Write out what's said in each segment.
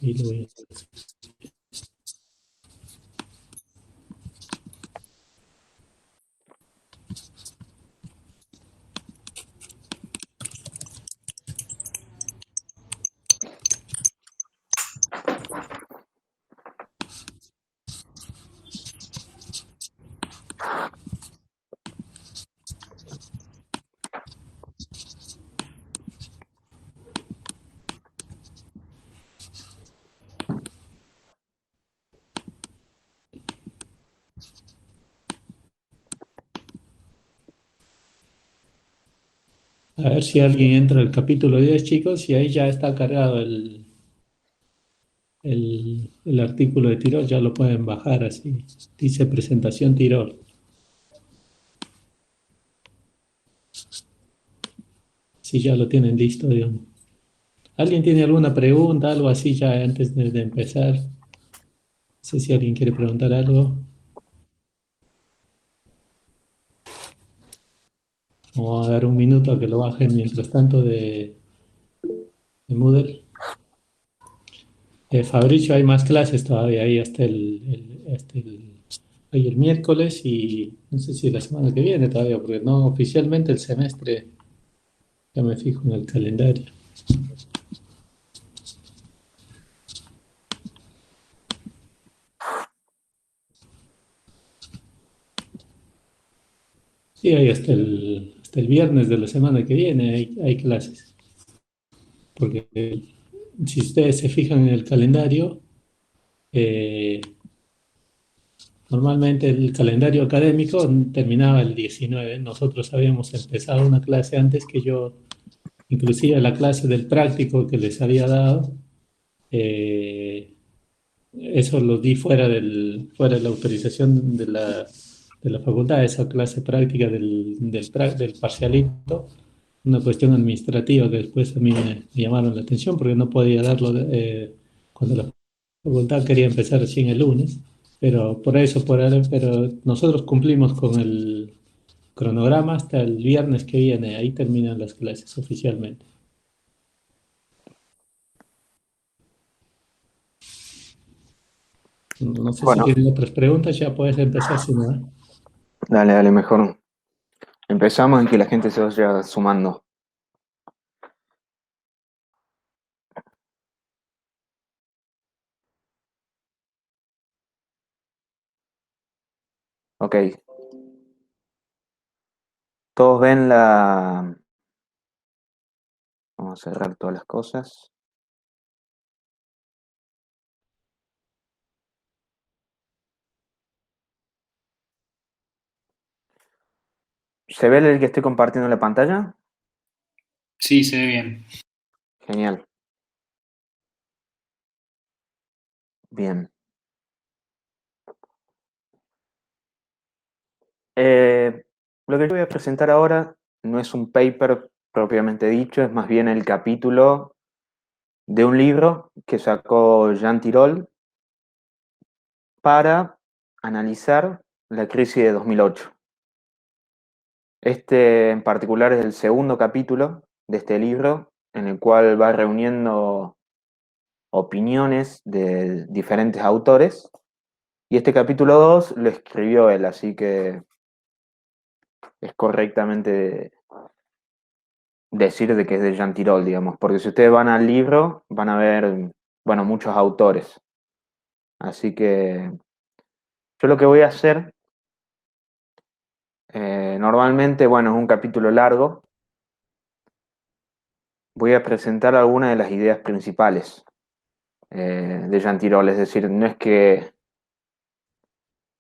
Ahí lo voy a hacer. A ver si alguien entra al capítulo 10, chicos, y ahí ya está cargado el artículo de Tirol, ya lo pueden bajar así. Dice presentación Tirol. Si ya lo tienen listo, digamos. ¿Alguien tiene alguna pregunta, algo así ya antes de empezar? No sé si alguien quiere preguntar algo. Vamos a dar un minuto a que lo bajen mientras tanto de Moodle. Fabricio, hay más clases todavía ahí hasta el miércoles y no sé si la semana que viene todavía, porque no oficialmente el semestre, ya me fijo en el calendario. Sí, hay hasta el viernes de la semana que viene hay clases, porque si ustedes se fijan en el calendario, eh, normalmente el calendario académico terminaba el 19. Nosotros habíamos empezado una clase antes que yo, inclusive la clase del práctico que les había dado, eh, eso lo di fuera de la autorización de la facultad, esa clase práctica del parcialito, una cuestión administrativa que después a mí me llamaron la atención porque no podía darlo cuando la facultad quería empezar recién el lunes, pero por eso, pero nosotros cumplimos con el cronograma hasta el viernes que viene, ahí terminan las clases oficialmente. No sé si Bueno, tienen otras preguntas, ya puedes empezar si no. ¿Eh? dale, dale, mejor. Empezamos en que la gente se vaya sumando. Ok, todos ven la... Vamos a cerrar todas las cosas. ¿Se ve el que estoy compartiendo la pantalla? Sí, se ve bien. Genial. Bien. Lo que yo voy a presentar ahora no es un paper propiamente dicho, es más bien el capítulo de un libro que sacó Jean Tirole para analizar la crisis de 2008. Este en particular es el segundo capítulo de este libro, en el cual va reuniendo opiniones de diferentes autores, y este capítulo 2 lo escribió él, así que es correctamente decir de que es de Jean Tirole, digamos, porque si ustedes van al libro van a ver, bueno, muchos autores. Así que yo lo que voy a hacer, normalmente, bueno, es un capítulo largo, voy a presentar algunas de las ideas principales de Jean Tirole, es decir, no es que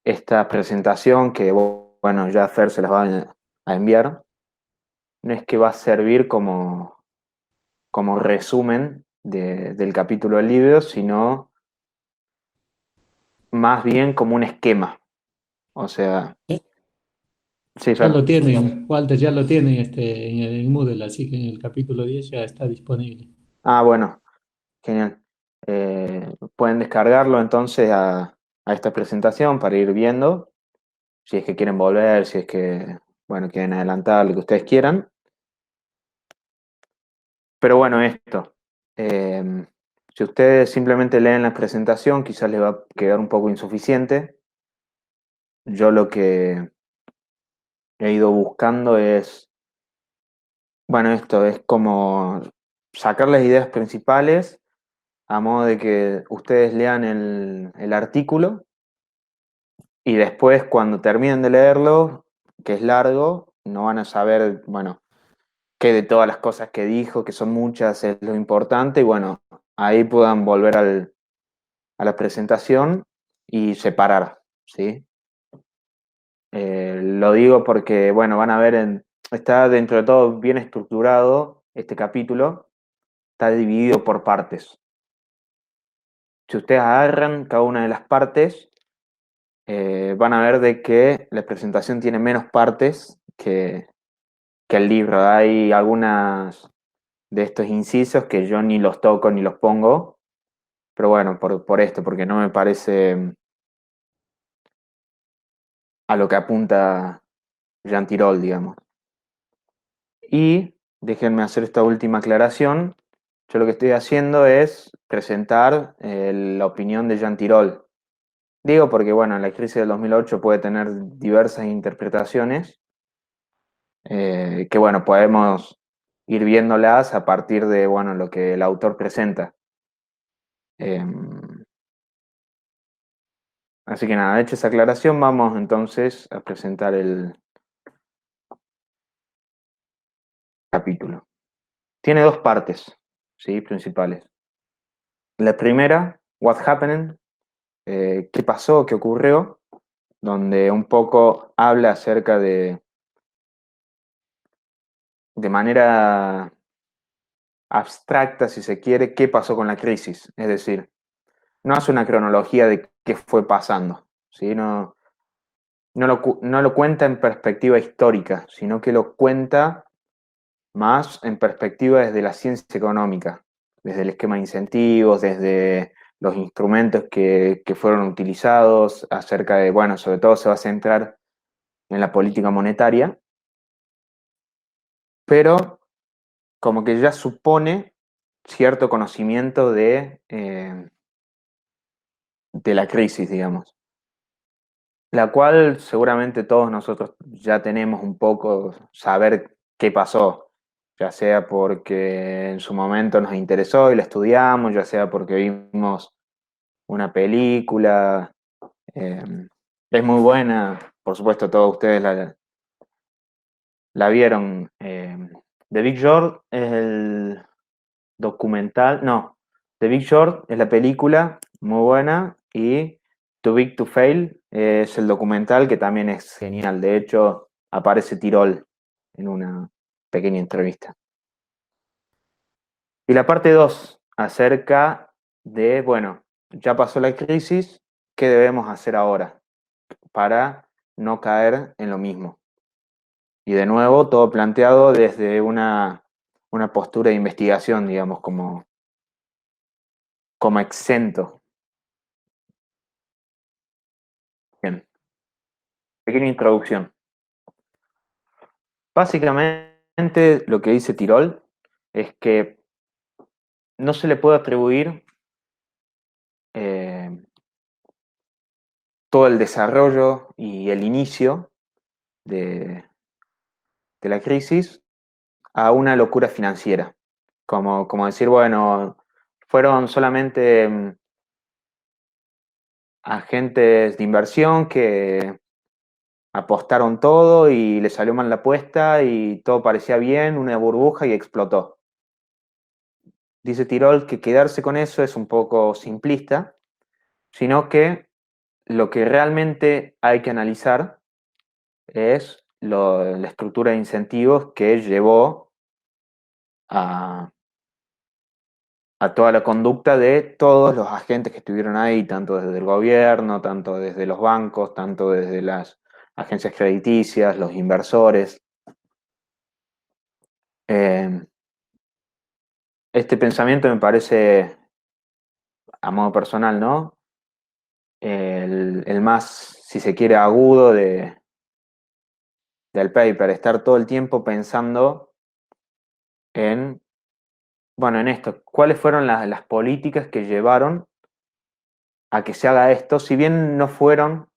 esta presentación, que bueno, ya Fer se las va a enviar, no es que va a servir como resumen del capítulo del libro, sino más bien como un esquema. O sea, sí, Ya Fer. lo tienen, Walter, ya lo tienen en Moodle, así que en el capítulo 10 ya está disponible. Ah, bueno, genial. Pueden descargarlo entonces a esta presentación para ir viendo, si es que quieren volver, si es que, bueno, quieren adelantar lo que ustedes quieran. Pero bueno, esto. Si ustedes simplemente leen la presentación, quizás les va a quedar un poco insuficiente. Yo lo que he ido buscando es, bueno, esto es como sacar las ideas principales a modo de que ustedes lean el artículo y después cuando terminen de leerlo, que es largo, no van a saber, bueno, qué de todas las cosas que dijo, que son muchas, es lo importante, y bueno, ahí puedan volver a la presentación y separar, ¿sí? Lo digo porque, bueno, van a ver, está dentro de todo bien estructurado este capítulo, está dividido por partes. Si ustedes agarran cada una de las partes, van a ver de que la presentación tiene menos partes que el libro. Hay algunas de estos incisos que yo ni los toco ni los pongo, pero bueno, por esto, porque no me parece a lo que apunta Jean Tirole, digamos. Y déjenme hacer esta última aclaración. Yo lo que estoy haciendo es presentar la opinión de Jean Tirole. Digo porque, bueno, la crisis del 2008 puede tener diversas interpretaciones, que, bueno, podemos ir viéndolas a partir de, bueno, lo que el autor presenta. Así que nada, hecha esa aclaración, vamos entonces a presentar el capítulo. Tiene dos partes, ¿sí? Principales. La primera, What Happened, qué pasó, qué ocurrió, donde un poco habla acerca de manera abstracta, si se quiere, qué pasó con la crisis. Es decir, no hace una cronología de qué fue pasando, ¿sí? No lo cuenta en perspectiva histórica, sino que lo cuenta más en perspectiva desde la ciencia económica, desde el esquema de incentivos, desde los instrumentos que fueron utilizados, acerca de, bueno, sobre todo se va a centrar en la política monetaria, pero como que ya supone cierto conocimiento de la crisis, digamos, la cual seguramente todos nosotros ya tenemos un poco saber qué pasó, ya sea porque en su momento nos interesó y la estudiamos, ya sea porque vimos una película. eh, es muy buena, por supuesto todos ustedes la vieron. The Big Short es el documental, no, The Big Short es la película, muy buena, y Too Big to Fail es el documental que también es genial. De hecho, aparece Tirol en una pequeña entrevista. Y la parte 2 acerca de, bueno, ya pasó la crisis, ¿qué debemos hacer ahora para no caer en lo mismo? Y de nuevo, todo planteado desde una postura de investigación, digamos, como exento. Bien, pequeña introducción. Básicamente lo que dice Tirol es que no se le puede atribuir eh, todo el desarrollo y el inicio de la crisis a una locura financiera. Como decir, bueno, fueron solamente agentes de inversión que apostaron todo y le salió mal la apuesta y todo parecía bien, una burbuja y explotó. Dice Tirol que quedarse con eso es un poco simplista, sino que lo que realmente hay que analizar es la estructura de incentivos que llevó a toda la conducta de todos los agentes que estuvieron ahí, tanto desde el gobierno, tanto desde los bancos, tanto desde las agencias crediticias, los inversores. Este pensamiento me parece, a modo personal, ¿no? El más, si se quiere, agudo del paper, estar todo el tiempo pensando en bueno, en esto, ¿cuáles fueron las políticas que llevaron a que se haga esto? Si bien no fueron,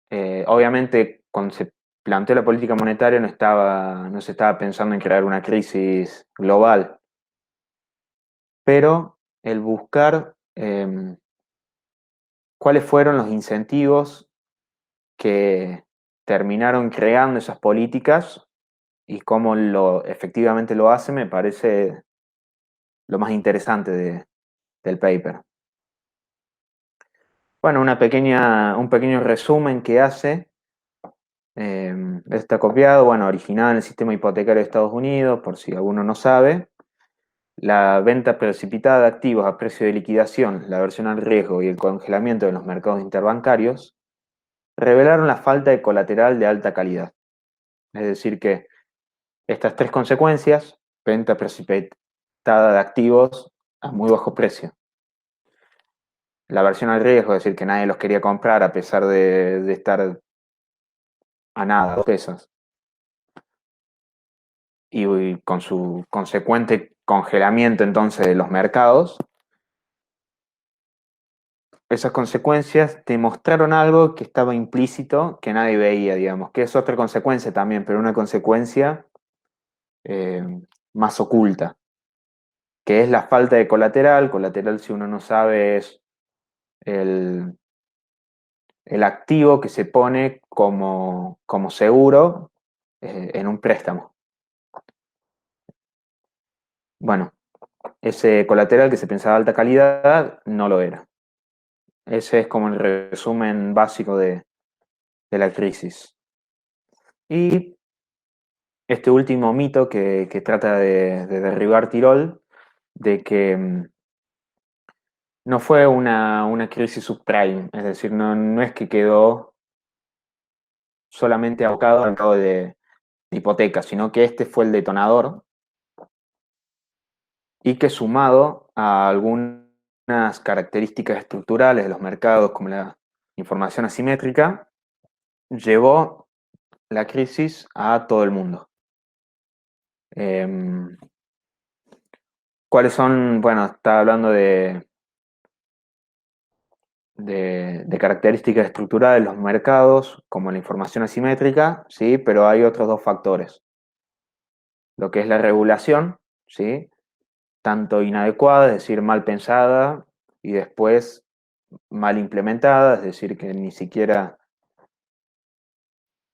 obviamente cuando se planteó la política monetaria no se estaba pensando en crear una crisis global, pero el buscar cuáles fueron los incentivos que terminaron creando esas políticas y cómo efectivamente lo hace, me parece lo más interesante del paper. Bueno, un pequeño resumen que hace, está copiado, bueno, originado en el sistema hipotecario de Estados Unidos, por si alguno no sabe. La venta precipitada de activos a precio de liquidación, la aversión al riesgo y el congelamiento de los mercados interbancarios revelaron la falta de colateral de alta calidad. Es decir, que estas tres consecuencias, venta precipitada de activos a muy bajo precio, la aversión al riesgo, es decir, que nadie los quería comprar a pesar de estar a nada, 2 pesos, y con su consecuente congelamiento entonces de los mercados, esas consecuencias demostraron algo que estaba implícito, que nadie veía, digamos, que es otra consecuencia también, pero una consecuencia eh, más oculta, que es la falta de colateral. Colateral, si uno no sabe, es el, el activo que se pone como seguro en un préstamo. Bueno, ese colateral que se pensaba de alta calidad no lo era. Ese es como el resumen básico de la crisis. Y este último mito que trata de derribar Tirol, de que no fue una crisis subprime, es decir, no es que quedó solamente abocado al mercado de hipotecas, sino que este fue el detonador y que sumado a algunas características estructurales de los mercados, como la información asimétrica, llevó la crisis a todo el mundo. ¿Cuáles son? Bueno, está hablando de características estructurales de los mercados, como la información asimétrica, ¿sí? Pero hay otros dos factores. Lo que es la regulación, ¿sí? Tanto inadecuada, es decir, mal pensada, y después mal implementada, es decir, que ni siquiera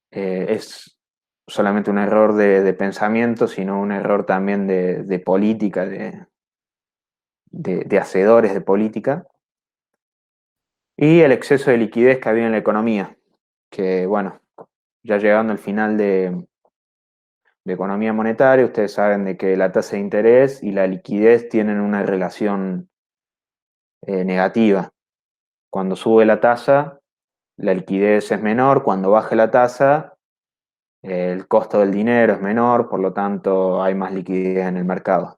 es solamente un error de pensamiento, sino un error también de política, de hacedores de política. Y el exceso de liquidez que había en la economía, que bueno, ya llegando al final de economía monetaria, ustedes saben de que la tasa de interés y la liquidez tienen una relación negativa. Cuando sube la tasa, la liquidez es menor; cuando baja la tasa, el costo del dinero es menor, por lo tanto hay más liquidez en el mercado.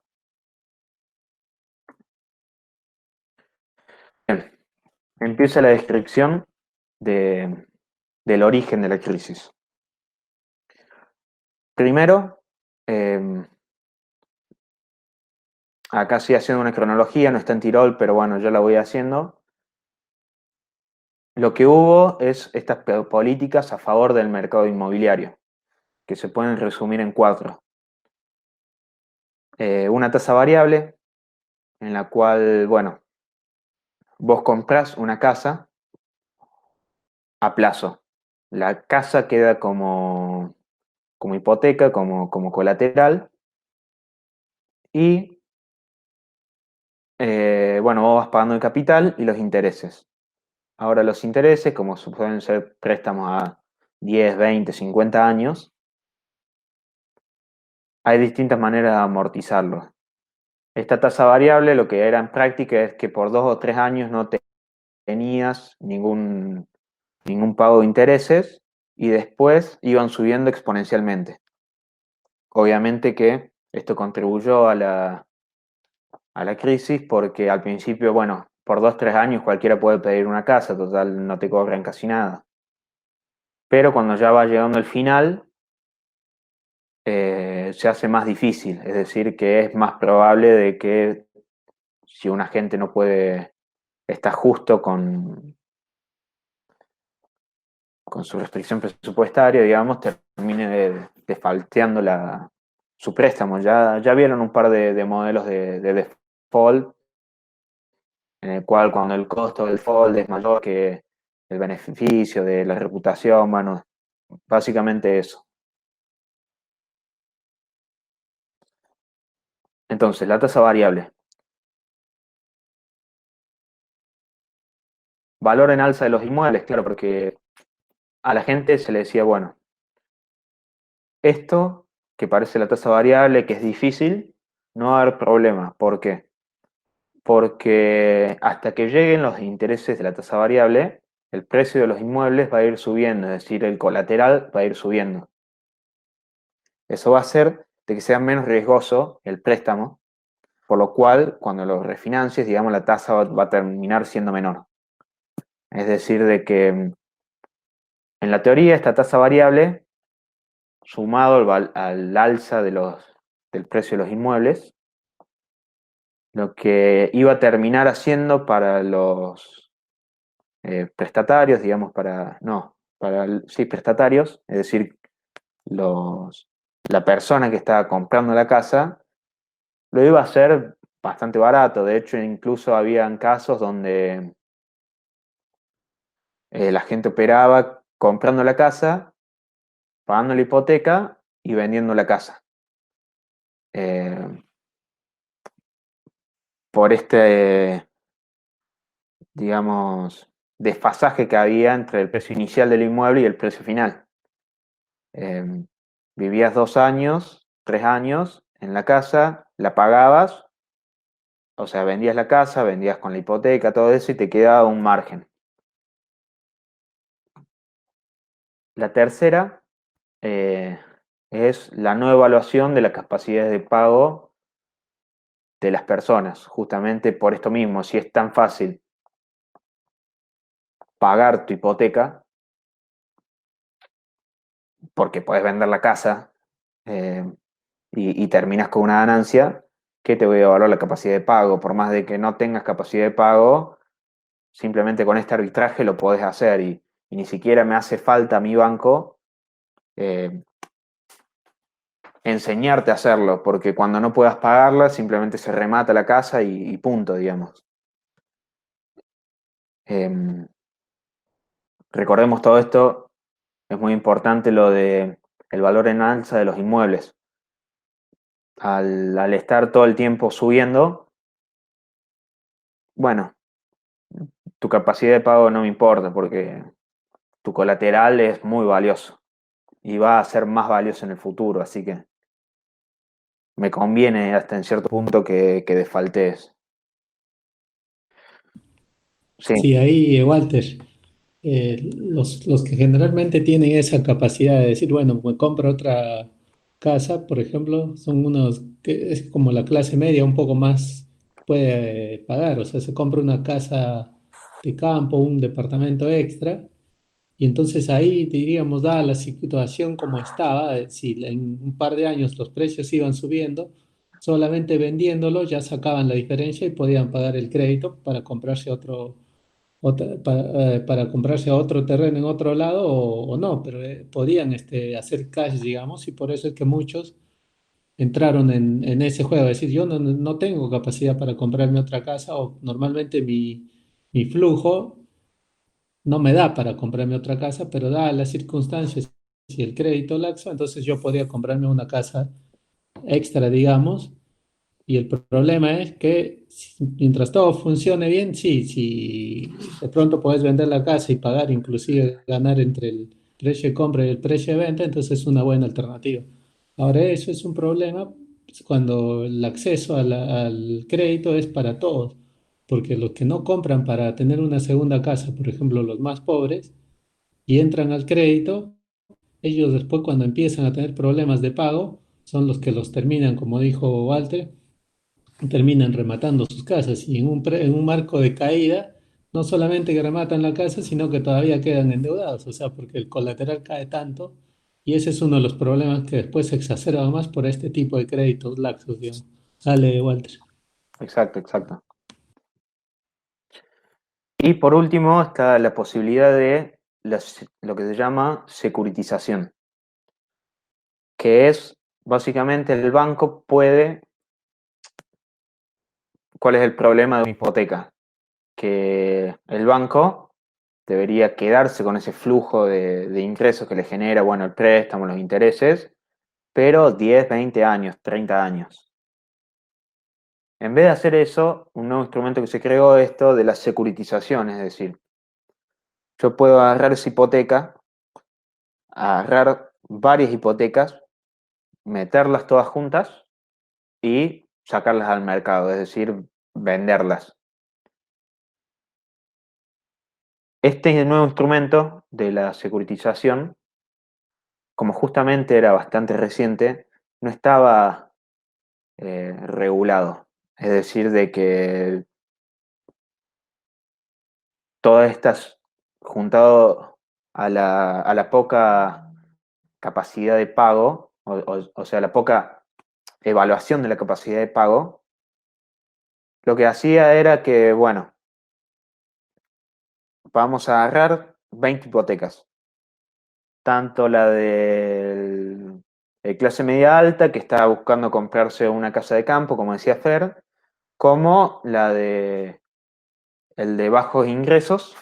Bien, empieza la descripción del origen de la crisis. Primero, acá estoy haciendo una cronología, no está en Tirol, pero bueno, yo la voy haciendo. Lo que hubo es estas políticas a favor del mercado inmobiliario, que se pueden resumir en 4. Una tasa variable, en la cual, bueno, vos comprás una casa a plazo. La casa queda como hipoteca, como colateral, y bueno, vos vas pagando el capital y los intereses. Ahora los intereses, como pueden ser préstamos a 10, 20, 50 años, hay distintas maneras de amortizarlos. Esta tasa variable lo que era en práctica es que por 2 o 3 años no tenías ningún pago de intereses y después iban subiendo exponencialmente. Obviamente que esto contribuyó a la crisis porque al principio, bueno, por 2 o 3 años cualquiera puede pedir una casa, total no te cobran casi nada. Pero cuando ya va llegando el final, se hace más difícil. Es decir, que es más probable de que si un agente no puede estar justo con su restricción presupuestaria, digamos, termine desfalteando su préstamo. Ya vieron un par de modelos de default en el cual cuando el costo del default es mayor que el beneficio de la reputación, bueno, básicamente eso. Entonces, la tasa variable. Valor en alza de los inmuebles, claro, porque a la gente se le decía, bueno, esto que parece la tasa variable, que es difícil, no va a haber problema. ¿Por qué? Porque hasta que lleguen los intereses de la tasa variable, el precio de los inmuebles va a ir subiendo, es decir, el colateral va a ir subiendo. Eso va a hacer de que sea menos riesgoso el préstamo, por lo cual, cuando lo refinancies, digamos, la tasa va a terminar siendo menor. Es decir, de que en la teoría esta tasa variable, sumado al alza del precio de los inmuebles, lo que iba a terminar haciendo para los prestatarios, digamos, sí, prestatarios, es decir, la persona que estaba comprando la casa, lo iba a hacer bastante barato. De hecho, incluso habían casos donde la gente operaba comprando la casa, pagando la hipoteca y vendiendo la casa. Por digamos, desfasaje que había entre el precio inicial del inmueble y el precio final. Vivías 2 años, 3 años en la casa, la pagabas, o sea, vendías la casa, vendías con la hipoteca, todo eso y te quedaba un margen. La tercera es la no evaluación de las capacidades de pago de las personas, justamente por esto mismo, si es tan fácil pagar tu hipoteca, porque puedes vender la casa y terminas con una ganancia, ¿qué te voy a evaluar la capacidad de pago? Por más de que no tengas capacidad de pago, simplemente con este arbitraje lo podés hacer y ni siquiera me hace falta a mi banco enseñarte a hacerlo, porque cuando no puedas pagarla, simplemente se remata la casa y punto, digamos. Recordemos todo esto, es muy importante lo de el valor en alza de los inmuebles. Al estar todo el tiempo subiendo, bueno, tu capacidad de pago no me importa porque tu colateral es muy valioso y va a ser más valioso en el futuro, así que me conviene hasta en cierto punto que desfaltes. Sí, Sí, ahí, Walter, los que generalmente tienen esa capacidad de decir, bueno, me compro otra casa, por ejemplo, son unos que es como la clase media, un poco más puede pagar, o sea, se compra una casa de campo, un departamento extra, y entonces ahí diríamos, dada la situación como estaba, si en un par de años los precios iban subiendo, solamente vendiéndolo ya sacaban la diferencia y podían pagar el crédito para comprarse para comprarse otro terreno en otro lado o no, pero podían hacer cash, digamos, y por eso es que muchos entraron en ese juego, es decir, yo no tengo capacidad para comprarme otra casa o normalmente mi flujo no me da para comprarme otra casa, pero dadas las circunstancias y el crédito laxo, entonces yo podía comprarme una casa extra, digamos, y el problema es que mientras todo funcione bien, sí, si de pronto puedes vender la casa y pagar, inclusive ganar entre el precio de compra y el precio de venta, entonces es una buena alternativa. Ahora, eso es un problema pues, cuando el acceso al crédito es para todos, porque los que no compran para tener una segunda casa, por ejemplo, los más pobres, y entran al crédito, ellos después cuando empiezan a tener problemas de pago, son los que los terminan, como dijo Walter, terminan rematando sus casas y en un marco de caída, no solamente que rematan la casa, sino que todavía quedan endeudados, o sea, porque el colateral cae tanto Y ese es uno de los problemas que después se exacerba más por este tipo de créditos laxos, digamos. Dale, Walter. Exacto, exacto. Y por último está la posibilidad de lo que se llama securitización, que es básicamente el banco puede. ¿Cuál es el problema de una hipoteca? Que el banco debería quedarse con ese flujo de ingresos que le genera, bueno, el préstamo, los intereses, pero 10, 20 años, 30 años. En vez de hacer eso, un nuevo instrumento que se creó es esto de la securitización, es decir, yo puedo agarrar esa hipoteca, agarrar varias hipotecas, meterlas todas juntas y sacarlas al mercado, es decir, venderlas. Este nuevo instrumento de la securitización, como justamente era bastante reciente, no estaba regulado. Es decir, de que todas estas, juntado a la poca capacidad de pago, o sea, la poca evaluación de la capacidad de pago, lo que hacía era que, bueno, vamos a agarrar 20 hipotecas, tanto la de clase media alta, que está buscando comprarse una casa de campo, como decía Fer, como la de el de bajos ingresos,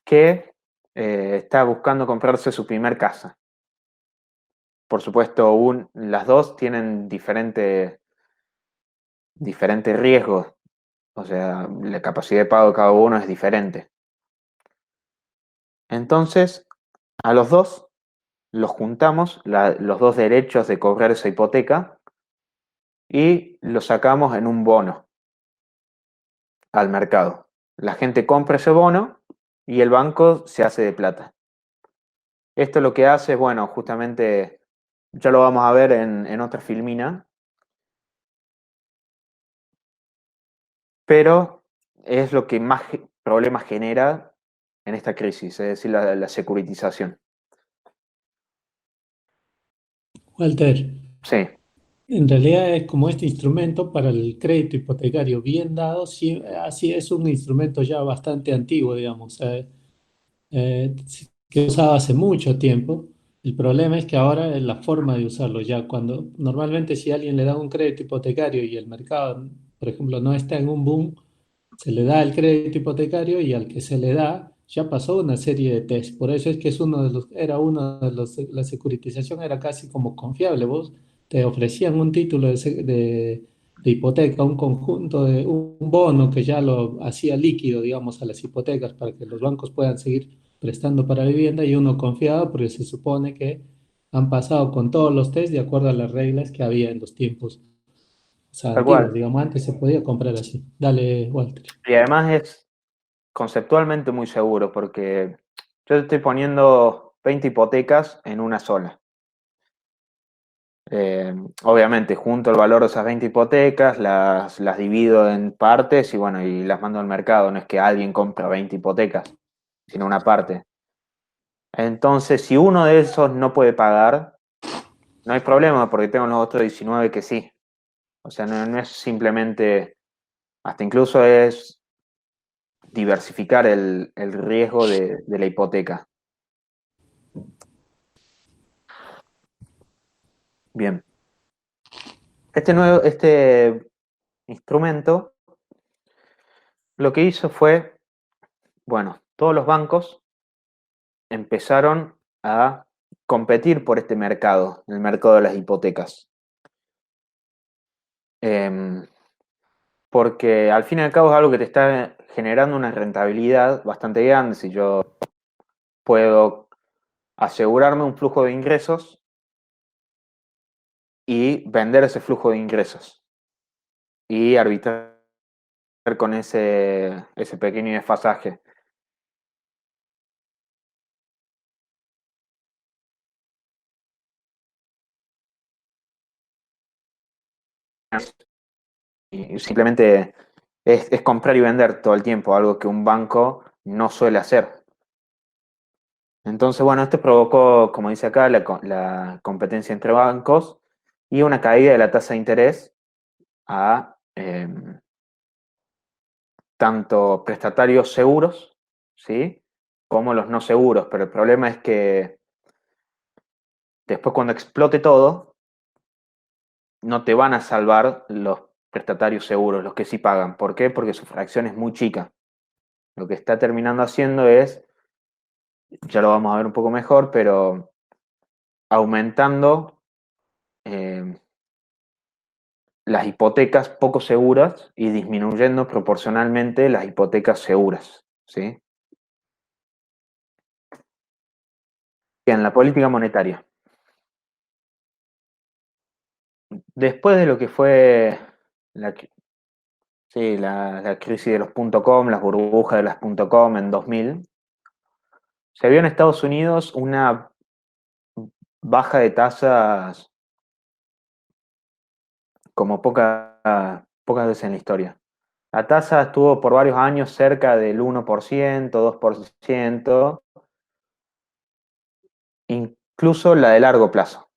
que está buscando comprarse su primer casa. Por supuesto, las dos tienen diferentes riesgos, o sea, la capacidad de pago de cada uno es diferente. Entonces, a los dos los juntamos, los dos derechos de cobrar esa hipoteca, y los sacamos en un bono al mercado. La gente compra ese bono y el banco se hace de plata. Esto lo que hace, bueno, justamente ya lo vamos a ver en otra filmina, pero es lo que más problemas genera en esta crisis, es decir, la securitización. Walter, Sí, en realidad es como este instrumento para el crédito hipotecario bien dado, sí, así es un instrumento ya bastante antiguo, digamos, que usaba hace mucho tiempo. El problema es que ahora es la forma de usarlo ya. Cuando normalmente si a alguien le da un crédito hipotecario y el mercado, por ejemplo, no está en un boom, se le da el crédito hipotecario y al que se le da ya pasó una serie de test. Por eso es que es era uno de los, la securitización era casi como confiable. Vos te ofrecían un título de hipoteca, un conjunto de un bono que ya lo hacía líquido, digamos, a las hipotecas para que los bancos puedan seguir prestando para vivienda y uno confiaba porque se supone que han pasado con todos los test de acuerdo a las reglas que había en los tiempos, o sea, tal antiguos, cual. digamos, antes se podía comprar así. Dale, Walter. Y además es conceptualmente muy seguro porque yo estoy poniendo 20 hipotecas en una sola. Obviamente, junto el valor de esas 20 hipotecas, las divido en partes y bueno, y las mando al mercado. No es que alguien compra 20 hipotecas, sino una parte. Entonces, si uno de esos no puede pagar, no hay problema porque tengo los otros 19 que sí. O sea, no es simplemente, hasta incluso es diversificar el riesgo de la hipoteca. Bien. Este instrumento lo que hizo fue, bueno, todos los bancos empezaron a competir por este mercado, el mercado de las hipotecas. Eh, Porque al fin y al cabo es algo que te está generando una rentabilidad bastante grande. Si yo puedo asegurarme un flujo de ingresos y vender ese flujo de ingresos y arbitrar con ese pequeño desfasaje. Y simplemente es comprar y vender todo el tiempo, algo que un banco no suele hacer. Entonces, bueno, esto provocó, como dice acá, la competencia entre bancos y una caída de la tasa de interés a tanto prestatarios seguros, ¿sí? Como los no seguros. Pero el problema es que después cuando explote todo, no te van a salvar los prestatarios seguros, los que sí pagan. ¿Por qué? Porque su fracción es muy chica. Lo que está terminando haciendo es, ya lo vamos a ver un poco mejor, pero aumentando las hipotecas poco seguras y disminuyendo proporcionalmente las hipotecas seguras, ¿sí? En la política monetaria. Después de lo que fue la, sí, la crisis de los .com, las burbujas de las .com en 2000, se vio en Estados Unidos una baja de tasas como pocas veces en la historia. La tasa estuvo por varios años cerca del 1%, 2%, incluso la de largo plazo.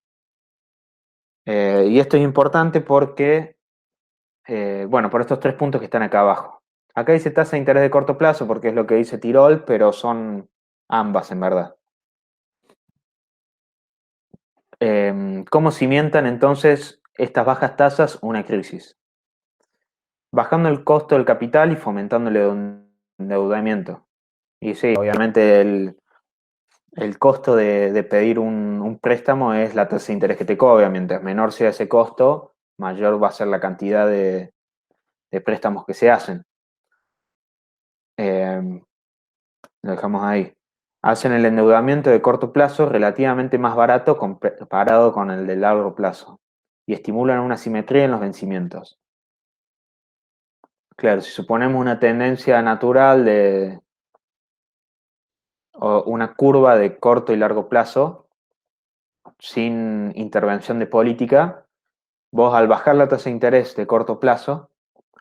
Y esto es importante porque, bueno, por estos tres puntos que están acá abajo. Acá dice tasa de interés de corto plazo porque es lo que dice Tirol, pero son ambas en verdad. ¿Cómo cimientan entonces estas bajas tasas una crisis? Bajando el costo del capital y fomentando el endeudamiento. Y sí, obviamente el costo de pedir un préstamo es la tasa de interés que te cobra. Mientras menor sea ese costo, mayor va a ser la cantidad de préstamos que se hacen. Lo dejamos ahí. Hacen el endeudamiento de corto plazo relativamente más barato comparado con el de largo plazo y estimulan una simetría en los vencimientos. Claro, si suponemos una tendencia natural o una curva de corto y largo plazo, sin intervención de política, vos al bajar la tasa de interés de corto plazo,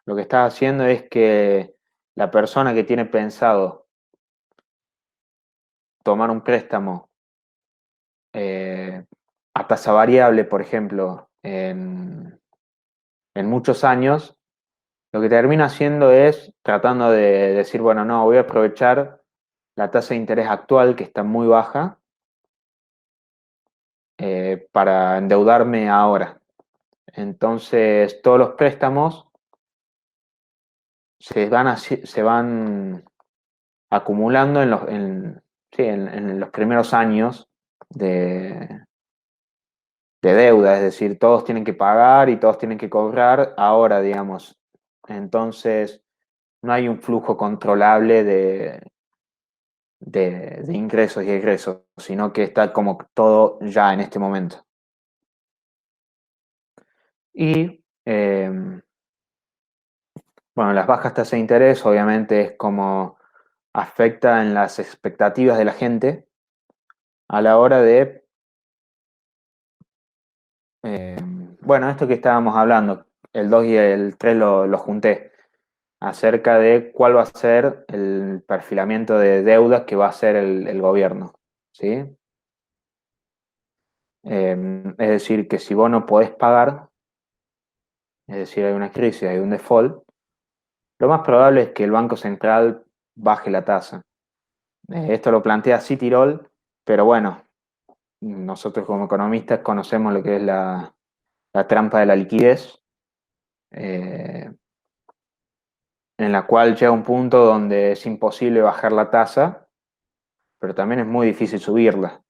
lo que estás haciendo es que la persona que tiene pensado tomar un préstamo a tasa variable, por ejemplo, en muchos años, lo que termina haciendo es tratando de decir, bueno, no, voy a aprovechar la tasa de interés actual, que está muy baja, para endeudarme ahora. Entonces, todos los préstamos se van acumulando sí, en los primeros años de deuda, es decir, todos tienen que pagar y todos tienen que cobrar ahora, digamos. Entonces, no hay un flujo controlable de ingresos y egresos, sino que está como todo ya en este momento. Y, bueno, las bajas tasas de interés obviamente es como afecta en las expectativas de la gente a la hora de, bueno, esto que estábamos hablando, el 2 y el 3 lo junté, acerca de cuál va a ser el perfilamiento de deudas que va a hacer el gobierno, ¿sí? Es decir, que si vos no podés pagar, es decir, hay una crisis, hay un default, lo más probable es que el Banco Central baje la tasa. Esto lo plantea Citirol, pero bueno, nosotros como economistas conocemos lo que es la trampa de la liquidez, eh, en la cual llega un punto donde es imposible bajar la tasa, pero también es muy difícil subirla.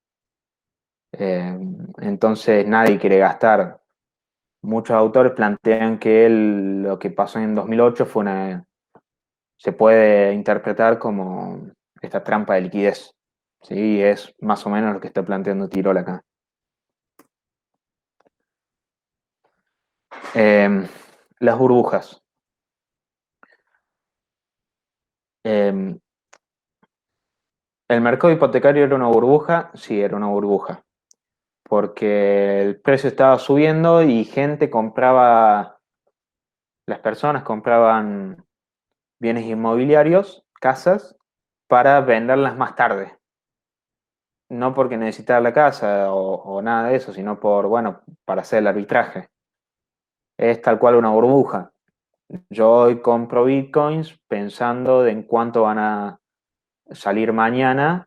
Entonces nadie quiere gastar. Muchos autores plantean que lo que pasó en 2008 se puede interpretar como esta trampa de liquidez. Sí, es más o menos lo que está planteando Tirol acá. Las burbujas. Eh, ¿El mercado hipotecario era una burbuja? Sí, era una burbuja. Porque el precio estaba subiendo y las personas compraban bienes inmobiliarios, casas, para venderlas más tarde. no porque necesitaba la casa o nada de eso, sino bueno, para hacer el arbitraje. Es tal cual una burbuja. Yo hoy compro bitcoins pensando en cuánto van a salir mañana,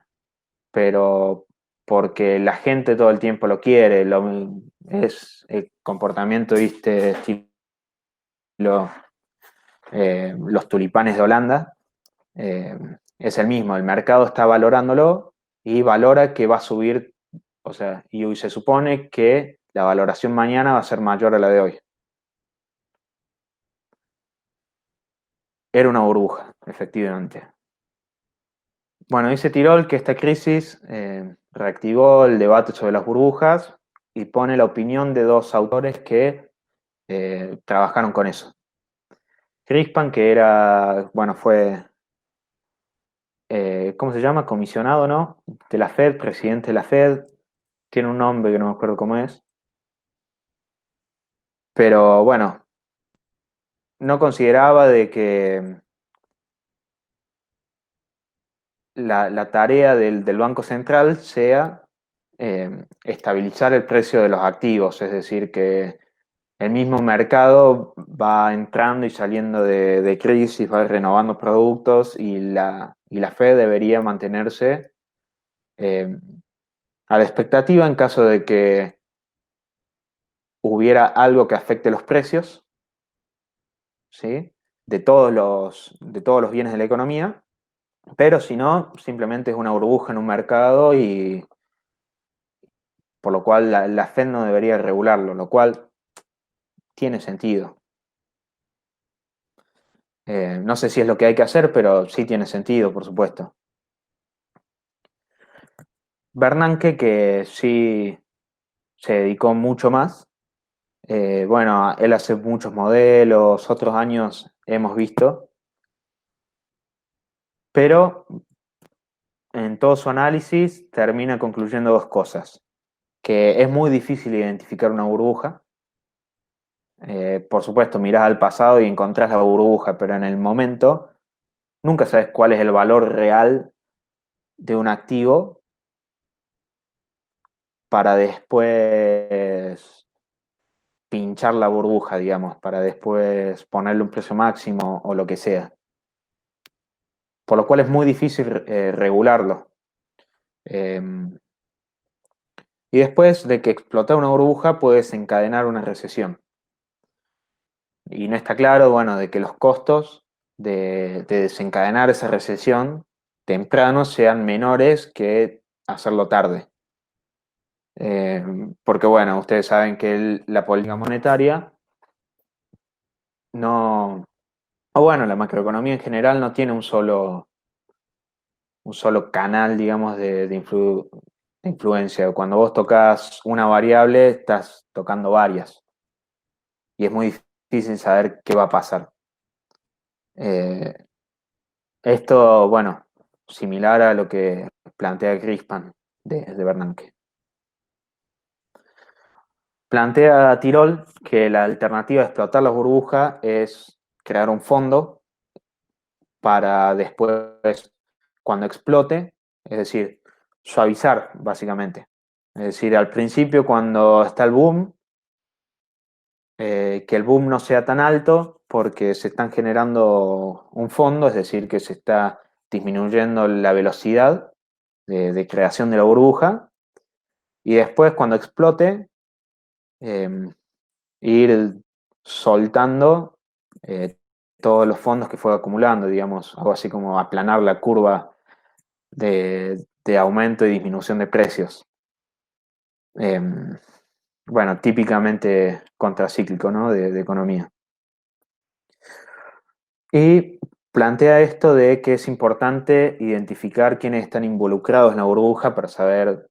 pero porque la gente todo el tiempo lo quiere, es el comportamiento, viste, estilo los tulipanes de Holanda, es el mismo, el mercado está valorándolo y valora que va a subir, o sea, y se supone que la valoración mañana va a ser mayor a la de hoy. Era una burbuja, efectivamente. Bueno, dice Tirol que esta crisis reactivó el debate sobre las burbujas y pone la opinión de dos autores que trabajaron con eso. Greenspan, que era, bueno, fue, ¿cómo se llama? Comisionado, ¿no? De la Fed, presidente de la Fed. Tiene un nombre que no me acuerdo cómo es. Pero bueno, no consideraba de que la tarea del Banco Central sea estabilizar el precio de los activos, es decir, que el mismo mercado va entrando y saliendo de crisis, va renovando productos y la Fed debería mantenerse a la expectativa en caso de que hubiera algo que afecte los precios, ¿sí? De todos los bienes de la economía, pero si no, simplemente es una burbuja en un mercado y por lo cual la Fed no debería regularlo, lo cual tiene sentido. No sé si es lo que hay que hacer, pero sí tiene sentido, por supuesto. Bernanke, que sí se dedicó mucho más, bueno, él hace muchos modelos, otros años hemos visto, pero en todo su análisis termina concluyendo dos cosas, que es muy difícil identificar una burbuja. Por supuesto, mirás al pasado y encontrás la burbuja, pero en el momento nunca sabes cuál es el valor real de un activo para después pinchar la burbuja, digamos, para después ponerle un precio máximo o lo que sea. Por lo cual es muy difícil regularlo. Eh, y después de que explotar una burbuja puede desencadenar una recesión. Y no está claro, bueno, de que los costos de desencadenar esa recesión temprano sean menores que hacerlo tarde. Porque, bueno, ustedes saben que la política monetaria no, o bueno, la macroeconomía en general no tiene un solo canal, digamos, de influencia. Cuando vos tocas una variable, estás tocando varias. Y es muy difícil saber qué va a pasar. Esto, bueno, similar a lo que plantea Greenspan de Bernanke. Plantea Tirol que la alternativa a explotar la burbuja es crear un fondo para después, cuando explote, es decir, suavizar básicamente. Es decir, al principio cuando está el boom, que el boom no sea tan alto porque se están generando un fondo, es decir, que se está disminuyendo la velocidad de creación de la burbuja, y después cuando explote, ir soltando todos los fondos que fue acumulando, digamos, algo así como aplanar la curva de aumento y disminución de precios. Bueno, típicamente contracíclico, ¿no? De economía. Y plantea esto de que es importante identificar quiénes están involucrados en la burbuja para saber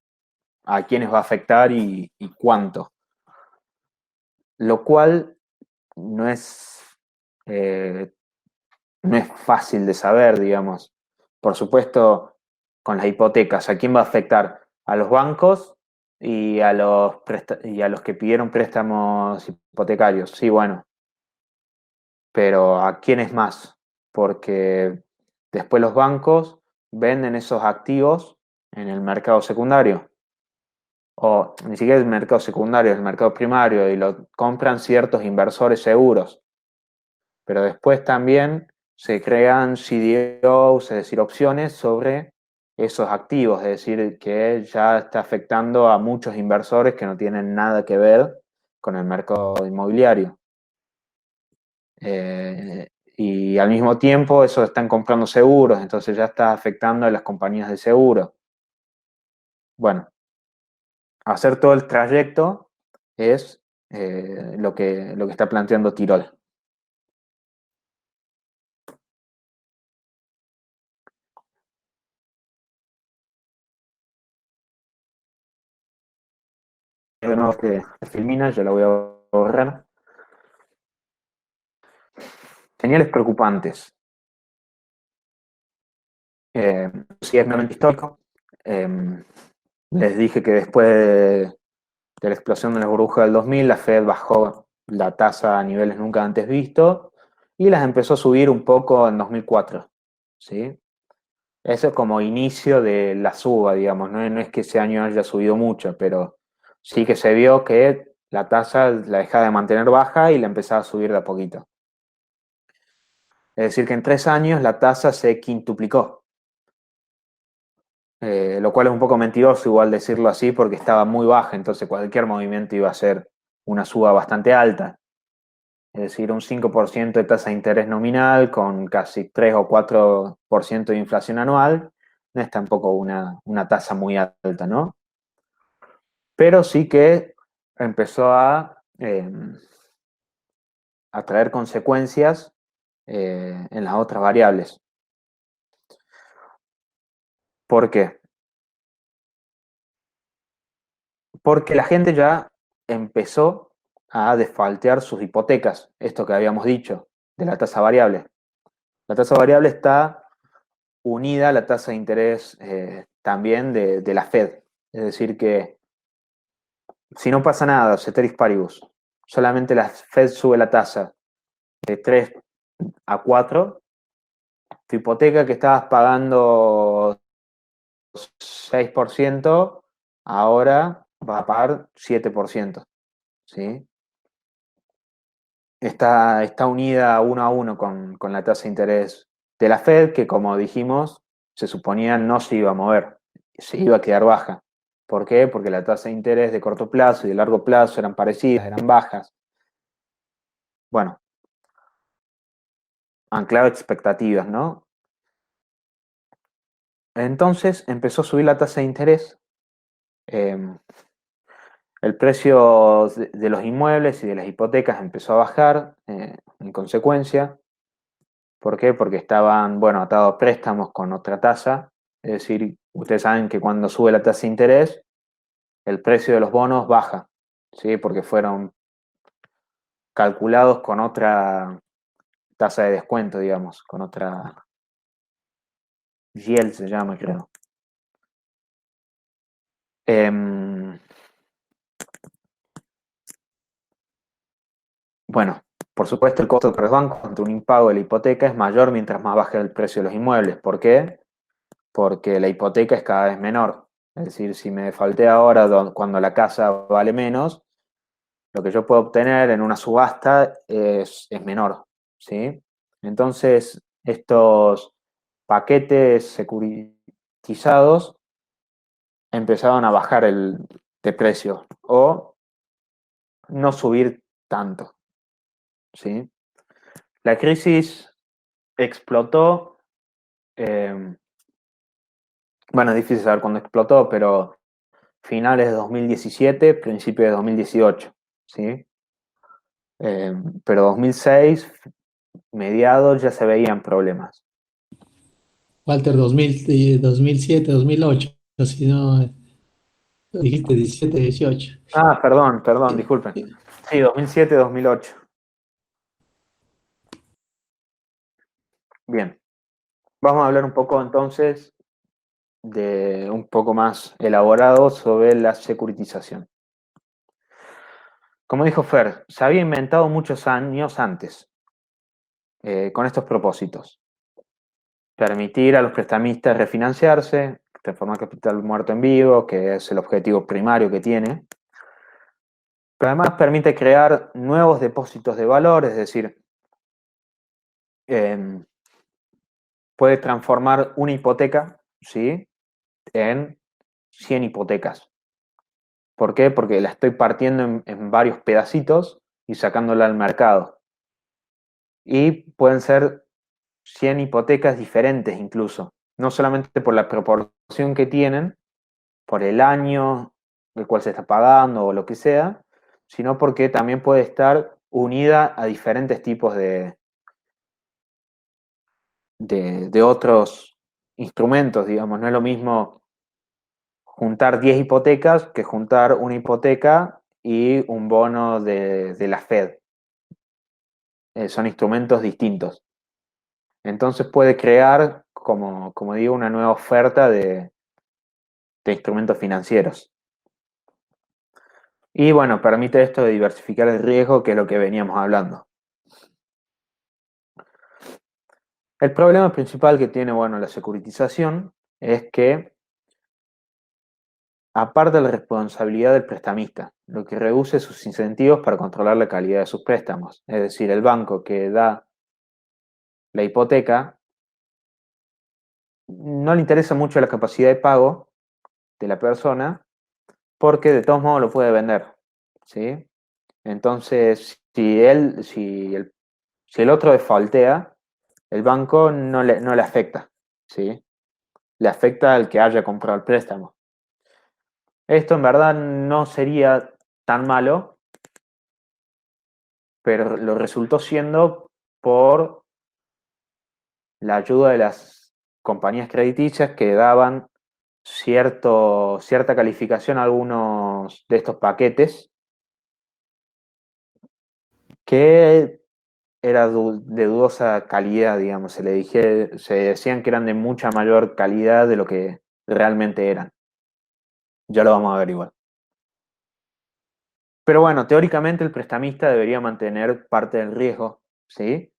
a quiénes va a afectar y cuánto. Lo cual no es, eh, no es fácil de saber, digamos. Por supuesto, con las hipotecas, ¿a quién va a afectar? A los bancos y y a los que pidieron préstamos hipotecarios. Sí, bueno, pero ¿a quiénes más? Porque después los bancos venden esos activos en el mercado secundario, o ni siquiera el mercado secundario, el mercado primario, y lo compran ciertos inversores seguros. Pero después también se crean CDOs, es decir, opciones sobre esos activos, es decir, que ya está afectando a muchos inversores que no tienen nada que ver con el mercado inmobiliario. Y al mismo tiempo eso están comprando seguros, entonces ya está afectando a las compañías de seguro. Bueno, hacer todo el trayecto es lo que está planteando Tirol. De nuevo que Filmina, yo la voy a borrar. Señales preocupantes. Sí, es meramente histórico. Les dije que después de la explosión de la burbuja del 2000, la Fed bajó la tasa a niveles nunca antes vistos y las empezó a subir un poco en 2004. ¿Sí? Eso es como inicio de la suba, digamos. No es que ese año haya subido mucho, pero sí que se vio que la tasa la dejaba de mantener baja y la empezaba a subir de a poquito. Es decir, que en 3 años la tasa se quintuplicó. Lo cual es un poco mentiroso igual decirlo así porque estaba muy baja, entonces cualquier movimiento iba a ser una suba bastante alta. Es decir, un 5% de tasa de interés nominal con casi 3 o 4% de inflación anual, no es tampoco una tasa muy alta, ¿no? Pero sí que empezó a traer consecuencias en las otras variables. ¿Por qué? Porque la gente ya empezó a desfaltear sus hipotecas, esto que habíamos dicho, de la tasa variable. La tasa variable está unida a la tasa de interés también de la Fed. Es decir, que si no pasa nada, ceteris paribus, solamente la Fed sube la tasa de 3 a 4, tu hipoteca que estabas pagando 6%, ahora va a pagar 7%. ¿Sí? Está unida uno a uno con la tasa de interés de la Fed, que como dijimos, se suponía no se iba a mover, se iba a quedar baja. ¿Por qué? Porque la tasa de interés de corto plazo y de largo plazo eran parecidas, eran bajas. Bueno, anclado expectativas, ¿no? Entonces empezó a subir la tasa de interés, el precio de los inmuebles y de las hipotecas empezó a bajar en consecuencia. ¿Por qué? Porque estaban, bueno, atados préstamos con otra tasa. Es decir, ustedes saben que cuando sube la tasa de interés, el precio de los bonos baja, ¿sí? Porque fueron calculados con otra tasa de descuento, digamos, con otra yield se llama, creo. Bueno, por supuesto el costo para los bancos ante un impago de la hipoteca es mayor mientras más baja el precio de los inmuebles. ¿Por qué? Porque la hipoteca es cada vez menor. Es decir, si me falté ahora cuando la casa vale menos, lo que yo puedo obtener en una subasta es menor, ¿sí? Entonces, estos paquetes securitizados empezaron a bajar de precio o no subir tanto, ¿sí? La crisis explotó, bueno, es difícil saber cuándo explotó, pero finales de 2017, principios de 2018, ¿sí? Pero 2006, mediados, ya se veían problemas. Walter, 2007, 2008, si no, dijiste 17, 18. Ah, perdón, Eh, disculpen. eh, Sí, 2007, 2008. Bien, vamos a hablar un poco entonces de un poco más elaborado sobre la securitización. Como dijo Fer, se había inventado muchos años antes con estos propósitos. Permitir a los prestamistas refinanciarse, transformar capital muerto en vivo, que es el objetivo primario que tiene. Pero además permite crear nuevos depósitos de valor, es decir, puede transformar una hipoteca, ¿sí?, en 100 hipotecas. ¿Por qué? Porque la estoy partiendo en varios pedacitos y sacándola al mercado. Y pueden ser 100 hipotecas diferentes incluso, no solamente por la proporción que tienen, por el año el cual se está pagando o lo que sea, sino porque también puede estar unida a diferentes tipos de otros instrumentos, digamos. No es lo mismo juntar 10 hipotecas que juntar una hipoteca y un bono de la Fed. Son instrumentos distintos. Entonces puede crear, como digo, una nueva oferta de instrumentos financieros. Y bueno, permite esto de diversificar el riesgo, que es lo que veníamos hablando. El problema principal que tiene, bueno, la securitización es que, aparte de la responsabilidad del prestamista, lo que reduce sus incentivos para controlar la calidad de sus préstamos. Es decir, el banco que da la hipoteca no le interesa mucho la capacidad de pago de la persona, porque de todos modos lo puede vender, ¿sí? Entonces, si el otro defaultea, el banco no le afecta, ¿sí? Le afecta al que haya comprado el préstamo. Esto en verdad no sería tan malo, pero lo resultó siendo por la ayuda de las compañías crediticias que daban cierta calificación a algunos de estos paquetes, que era de dudosa calidad, digamos. Se decían que eran de mucha mayor calidad de lo que realmente eran. Ya lo vamos a ver igual. Pero bueno, teóricamente el prestamista debería mantener parte del riesgo, ¿sí?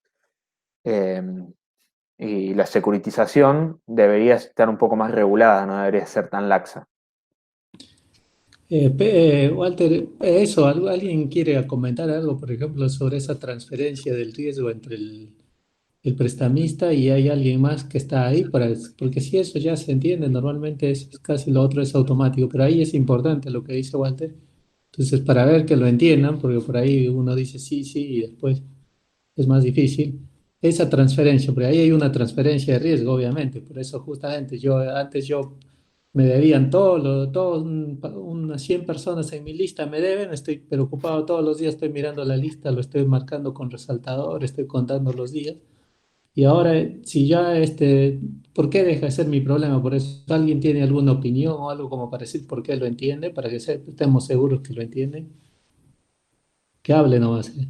Y la securitización debería estar un poco más regulada, no debería ser tan laxa. Walter, ¿alguien quiere comentar algo, por ejemplo, sobre esa transferencia del riesgo entre el prestamista y hay alguien más que está ahí? Porque si eso ya se entiende, normalmente es casi lo otro es automático, pero ahí es importante lo que dice Walter. Entonces, para ver que lo entiendan, porque por ahí uno dice sí, sí, y después es más difícil. Esa transferencia, porque ahí hay una transferencia de riesgo, obviamente. Por eso justamente yo me debían unas 100 personas en mi lista me deben, estoy preocupado todos los días, estoy mirando la lista, lo estoy marcando con resaltador, estoy contando los días. Y ahora, si ya ¿por qué deja de ser mi problema? Por eso, ¿alguien tiene alguna opinión o algo como para decir por qué lo entiende? Para que estemos seguros que lo entienden. Que hable nomás, ¿eh?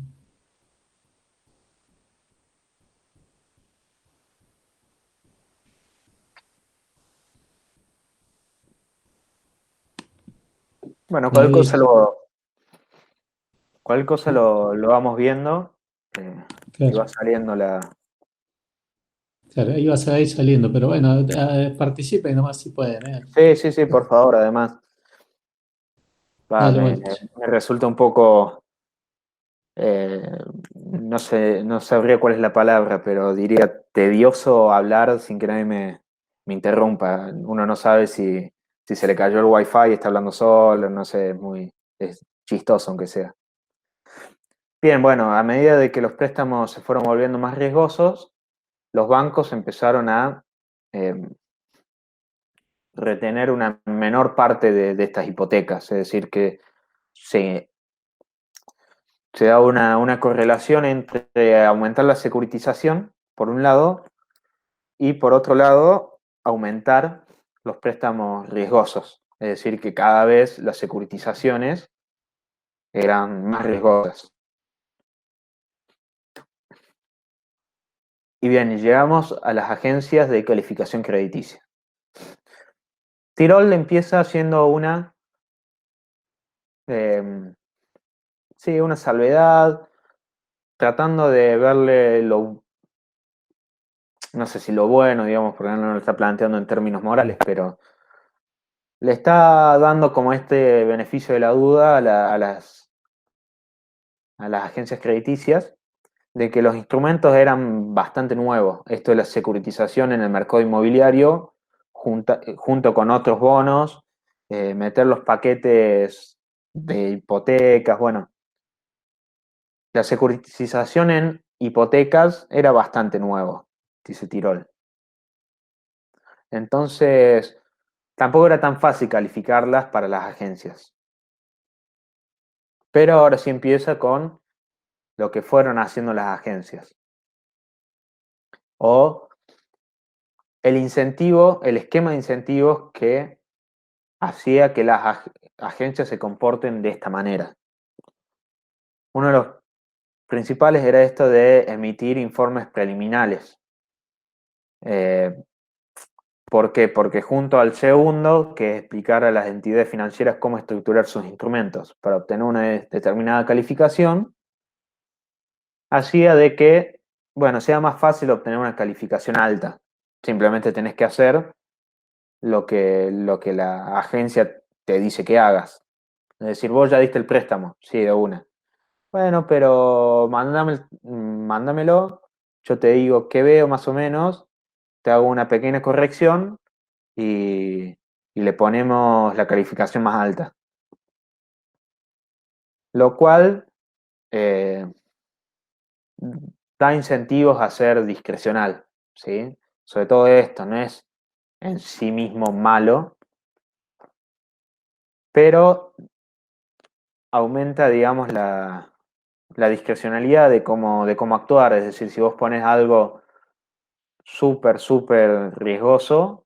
Bueno, Me avisa. cualquier cosa lo vamos viendo, y va Claro. saliendo la... Claro, ahí vas a ir saliendo, pero bueno, participen nomás si pueden, ¿eh? Sí, sí, sí, por favor, además. Dale, Me, Walter. me resulta un poco, eh, no sé, no sabría cuál es la palabra, pero diría tedioso hablar sin que nadie me interrumpa. Uno no sabe si se le cayó el wifi y está hablando solo, no sé, es chistoso aunque sea. Bien, bueno, a medida de que los préstamos se fueron volviendo más riesgosos, los bancos empezaron a eh, retener una menor parte de estas hipotecas, es decir, que se se da una correlación entre aumentar la securitización, por un lado, y por otro lado, aumentar los préstamos riesgosos. Es decir, que cada vez las securitizaciones eran más riesgosas. Y bien, llegamos a las agencias de calificación crediticia. Tirol empieza siendo eh, sí, una salvedad, tratando de verle no sé si lo bueno, digamos, porque no lo está planteando en términos morales, pero le está dando como este beneficio de la duda a las agencias crediticias de que los instrumentos eran bastante nuevos. Esto de la securitización en el mercado inmobiliario, junto con otros bonos, meter los paquetes de hipotecas, bueno, la securitización en hipotecas era bastante nuevo, dice Tirol. Entonces, tampoco era tan fácil calificarlas para las agencias. Pero ahora sí empieza con lo que fueron haciendo las agencias. O el incentivo, el esquema de incentivos que hacía que las agencias se comporten de esta manera. Uno de los principales era esto de emitir informes preliminares. ¿Por qué? Porque junto al segundo, que es explicar a las entidades financieras cómo estructurar sus instrumentos para obtener una determinada calificación, hacía de que, bueno, sea más fácil obtener una calificación alta. Simplemente tenés que hacer lo que la agencia te dice que hagas. Es decir, vos ya diste el préstamo, sí, de una. Bueno, pero mándamelo, yo te digo qué veo más o menos, te hago una pequeña corrección y le ponemos la calificación más alta. Lo cual eh, da incentivos a ser discrecional, ¿sí? Sobre todo esto, no es en sí mismo malo, pero aumenta, digamos, la discrecionalidad de cómo actuar. Es decir, si vos pones algo súper riesgoso,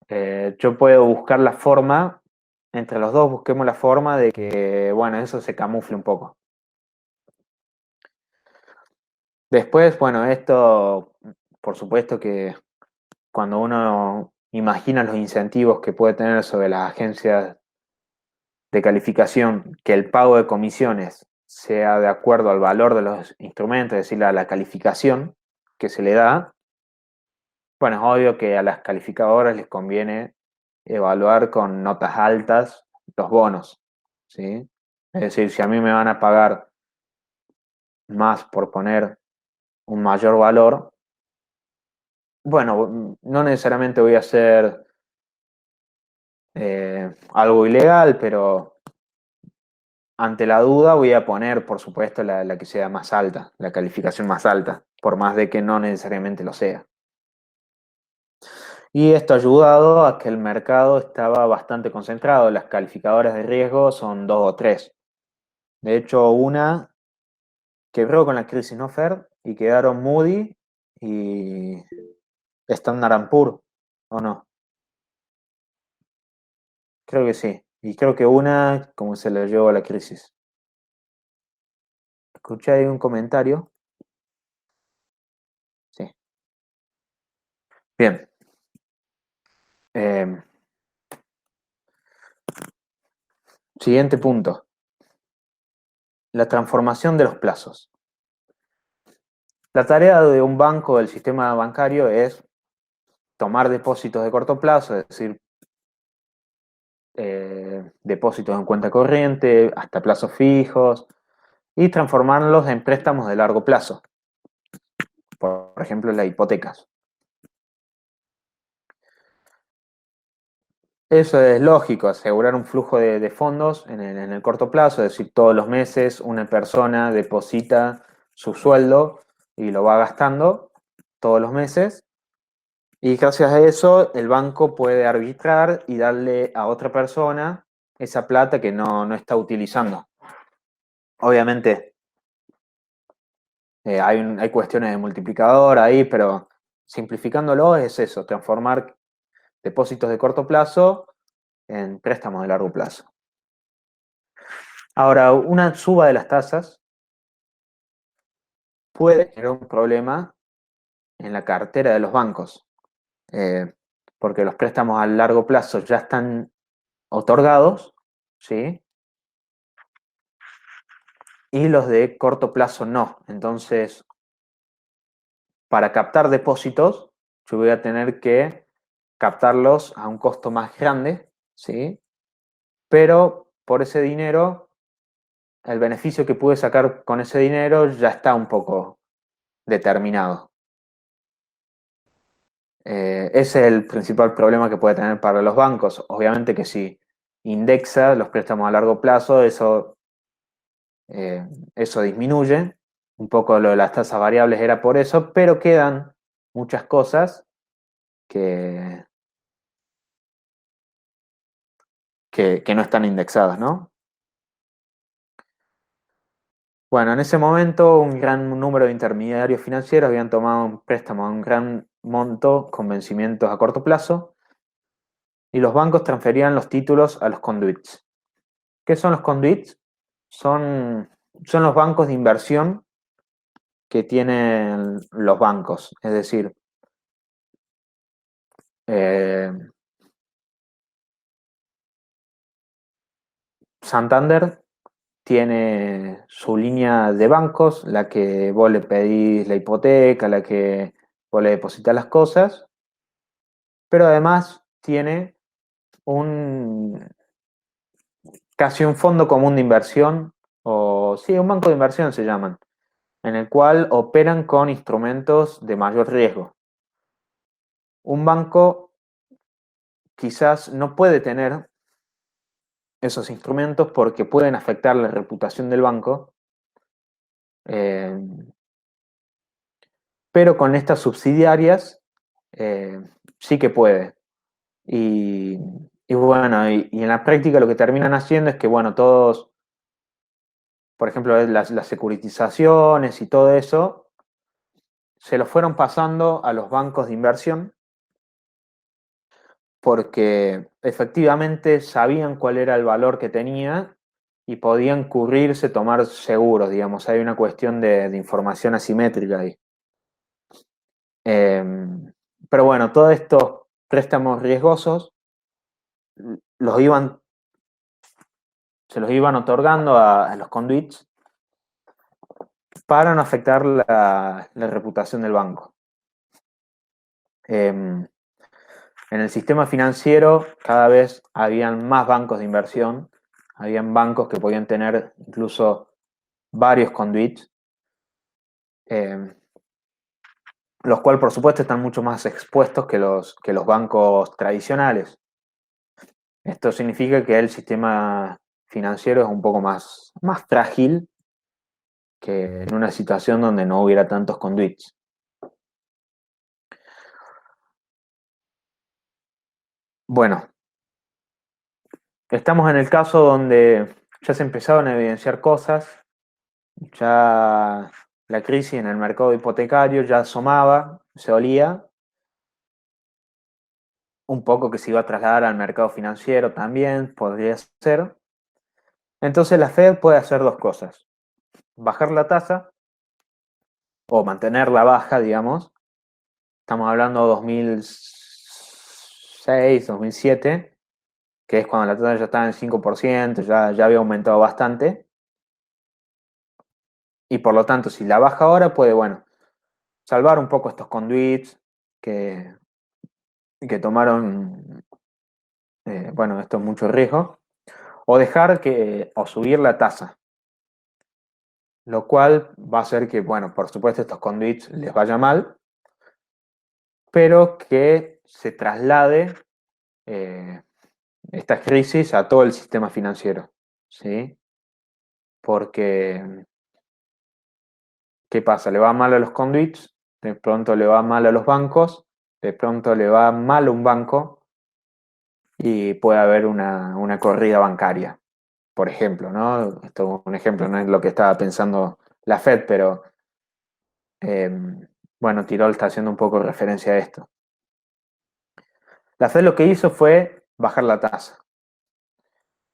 yo puedo buscar la forma, entre los dos busquemos la forma de que, bueno, eso se camufle un poco. Después, bueno, esto, por supuesto que cuando uno imagina los incentivos que puede tener sobre las agencias de calificación, que el pago de comisiones sea de acuerdo al valor de los instrumentos, es decir, a la calificación que se le da, bueno, es obvio que a las calificadoras les conviene evaluar con notas altas los bonos, ¿sí? Es decir, si a mí me van a pagar más por poner un mayor valor, bueno, no necesariamente voy a hacer algo ilegal, pero ante la duda voy a poner, por supuesto, la que sea más alta, la calificación más alta, por más de que no necesariamente lo sea. Y esto ha ayudado a que el mercado estaba bastante concentrado. Las calificadoras de riesgo son dos o tres. De hecho, una quebró con la crisis, ¿no, Fer? Y quedaron Moody y Standard & Poor's, ¿o no? Creo que sí. Y creo que una, como se le llevó a la crisis. Escuché ahí un comentario. Sí. Bien. Eh, Siguiente punto. La transformación de los plazos. La tarea de un banco del sistema bancario es tomar depósitos de corto plazo, es decir, depósitos en cuenta corriente hasta plazos fijos y transformarlos en préstamos de largo plazo, por ejemplo, las hipotecas. Eso es lógico, asegurar un flujo de fondos en el corto plazo, es decir, todos los meses una persona deposita su sueldo y lo va gastando todos los meses. Y gracias a eso el banco puede arbitrar y darle a otra persona esa plata que no está utilizando. Obviamente hay cuestiones de multiplicador ahí, pero simplificándolo es eso, transformar depósitos de corto plazo en préstamos de largo plazo. Ahora, una suba de las tasas puede generar un problema en la cartera de los bancos, porque los préstamos a largo plazo ya están otorgados, ¿sí? Y los de corto plazo no. Entonces, para captar depósitos, yo voy a tener que captarlos a un costo más grande ¿sí? Pero por ese dinero, el beneficio que pude sacar con ese dinero ya está un poco determinado. Ese es el principal problema que puede tener para los bancos. Obviamente que si indexa los préstamos a largo plazo, eso disminuye. Un poco lo de las tasas variables era por eso, pero quedan muchas cosas que, que no están indexadas, ¿no? Bueno, en ese momento un gran número de intermediarios financieros habían tomado un préstamo a un gran monto con vencimientos a corto plazo y los bancos transferían los títulos a los conduits. ¿Qué son los conduits? Son los bancos de inversión que tienen los bancos. Es decir, Santander tiene su línea de bancos, la que vos le pedís la hipoteca, la que vos le depositas las cosas, pero además tiene casi un fondo común de inversión, o sí, un banco de inversión se llaman, en el cual operan con instrumentos de mayor riesgo. Un banco quizás no puede tener esos instrumentos porque pueden afectar la reputación del banco, eh, pero con estas subsidiarias sí que puede. Y, y bueno, y en la práctica lo que terminan haciendo es que, bueno, todos, por ejemplo, las securitizaciones y todo eso, se lo fueron pasando a los bancos de inversión porque efectivamente sabían cuál era el valor que tenía y podían cubrirse, tomar seguros, digamos. Hay una cuestión de información asimétrica ahí. Pero bueno, todos estos préstamos riesgosos los iban, se los iban otorgando a los conduits para no afectar la reputación del banco. En el sistema financiero cada vez habían más bancos de inversión, habían bancos que podían tener incluso varios conduits, los cuales por supuesto están mucho más expuestos que los bancos tradicionales. Esto significa que el sistema financiero es un poco más frágil que en una situación donde no hubiera tantos conduits. Bueno, estamos en el caso donde ya se empezaron a evidenciar cosas, ya la crisis en el mercado hipotecario ya asomaba, se olía, un poco que se iba a trasladar al mercado financiero también, podría ser. Entonces la Fed puede hacer dos cosas: bajar la tasa o mantenerla baja, digamos. Estamos hablando de 2006, 2007, que es cuando la tasa ya estaba en 5%, ya había aumentado bastante. Y por lo tanto, si la baja ahora, puede, bueno, salvar un poco estos conduits que tomaron, bueno, esto es mucho riesgo, o o subir la tasa, lo cual va a hacer que, bueno, por supuesto estos conduits les vaya mal, pero que se traslade esta crisis a todo el sistema financiero, ¿sí? Porque, ¿qué pasa? Le va mal a los conduits, de pronto le va mal a los bancos, de pronto le va mal a un banco y puede haber una corrida bancaria, por ejemplo, ¿no? Esto es un ejemplo, no es lo que estaba pensando la Fed, pero eh, bueno, Tirol está haciendo un poco referencia a esto. La Fed lo que hizo fue bajar la tasa,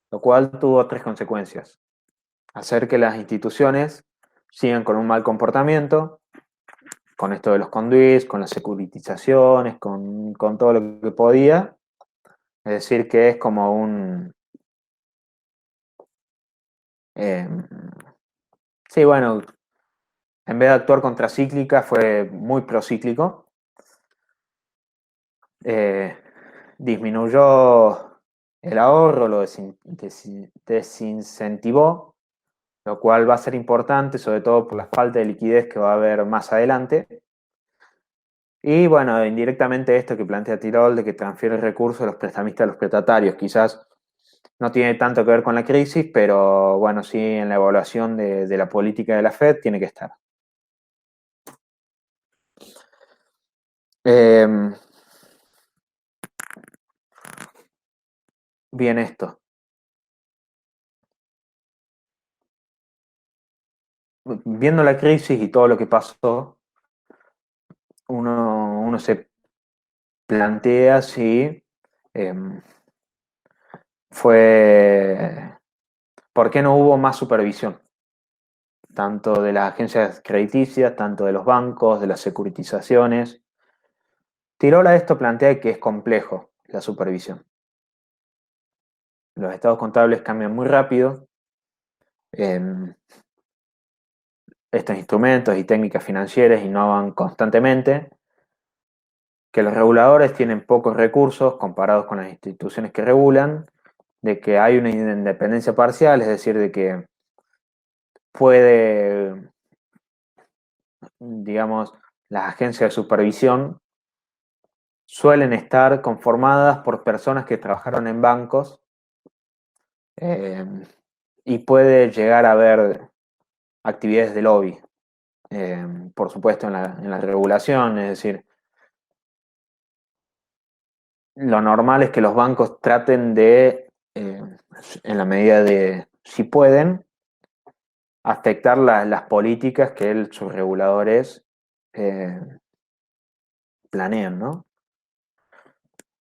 lo cual tuvo tres consecuencias: hacer que las instituciones sigan con un mal comportamiento, con esto de los conduits, con las securitizaciones, con todo lo que podía. Es decir, que es como Eh, sí, bueno, en vez de actuar contracíclica, fue muy procíclico. Eh, disminuyó el ahorro, lo desincentivó, lo cual va a ser importante, sobre todo por la falta de liquidez que va a haber más adelante. Y bueno, indirectamente esto que plantea Tirol de que transfiere recursos de los prestamistas a los prestatarios, quizás no tiene tanto que ver con la crisis, pero bueno, sí en la evaluación de la política de la Fed tiene que estar. Bien esto. Viendo la crisis y todo lo que pasó, uno se plantea si ¿por qué no hubo más supervisión? Tanto de las agencias crediticias, tanto de los bancos, de las securitizaciones. Tirola esto plantea que es complejo la supervisión. Los estados contables cambian muy rápido. Estos instrumentos y técnicas financieras innovan constantemente, que los reguladores tienen pocos recursos comparados con las instituciones que regulan, de que hay una independencia parcial, es decir, de que puede, digamos, las agencias de supervisión suelen estar conformadas por personas que trabajaron en bancos y puede llegar a haber actividades de lobby, por supuesto en la regulación, es decir, lo normal es que los bancos traten de, en la medida de si pueden, afectar las políticas que sus reguladores planean, ¿no?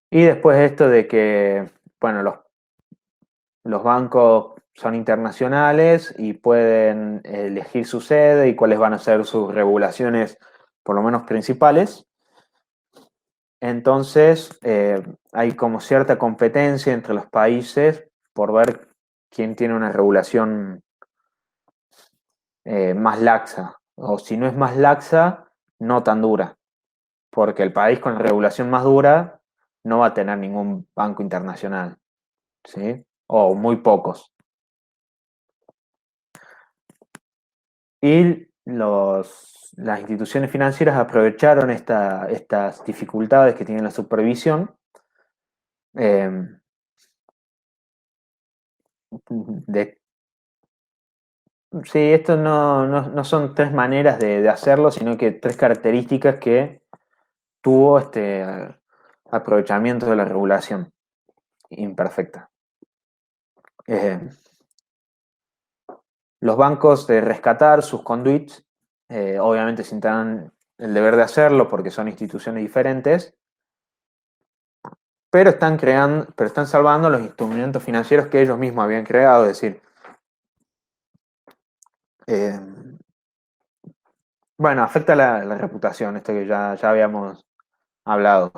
Y después esto de que, bueno, los bancos son internacionales y pueden elegir su sede y cuáles van a ser sus regulaciones, por lo menos principales. Entonces, hay como cierta competencia entre los países por ver quién tiene una regulación más laxa, o si no es más laxa, no tan dura, porque el país con la regulación más dura no va a tener ningún banco internacional, ¿sí? O muy pocos. Y las instituciones financieras aprovecharon estas dificultades que tiene la supervisión de sí, esto no son tres maneras de hacerlo, sino que tres características que tuvo este aprovechamiento de la regulación imperfecta. Los bancos de rescatar sus conduits, obviamente sin tener el deber de hacerlo porque son instituciones diferentes, pero están salvando los instrumentos financieros que ellos mismos habían creado, es decir, bueno, afecta la reputación, esto que ya habíamos hablado.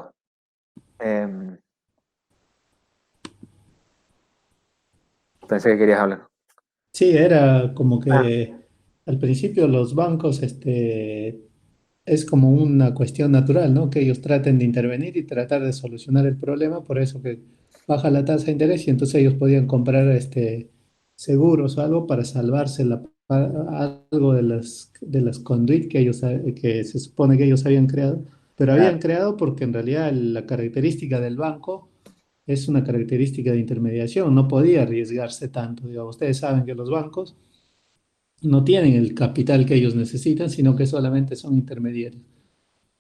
Pensé que querías hablar. Sí, era como Ah, que al principio los bancos, es como una cuestión natural, ¿no? Que ellos traten de intervenir y tratar de solucionar el problema, por eso que baja la tasa de interés y entonces ellos podían comprar, seguros o algo para salvarse algo de las conduit que que se supone que ellos habían creado, pero habían claro, creado porque en realidad la característica del banco es una característica de intermediación, no podía arriesgarse tanto. Digamos, ustedes saben que los bancos no tienen el capital que ellos necesitan, sino que solamente son intermediarios.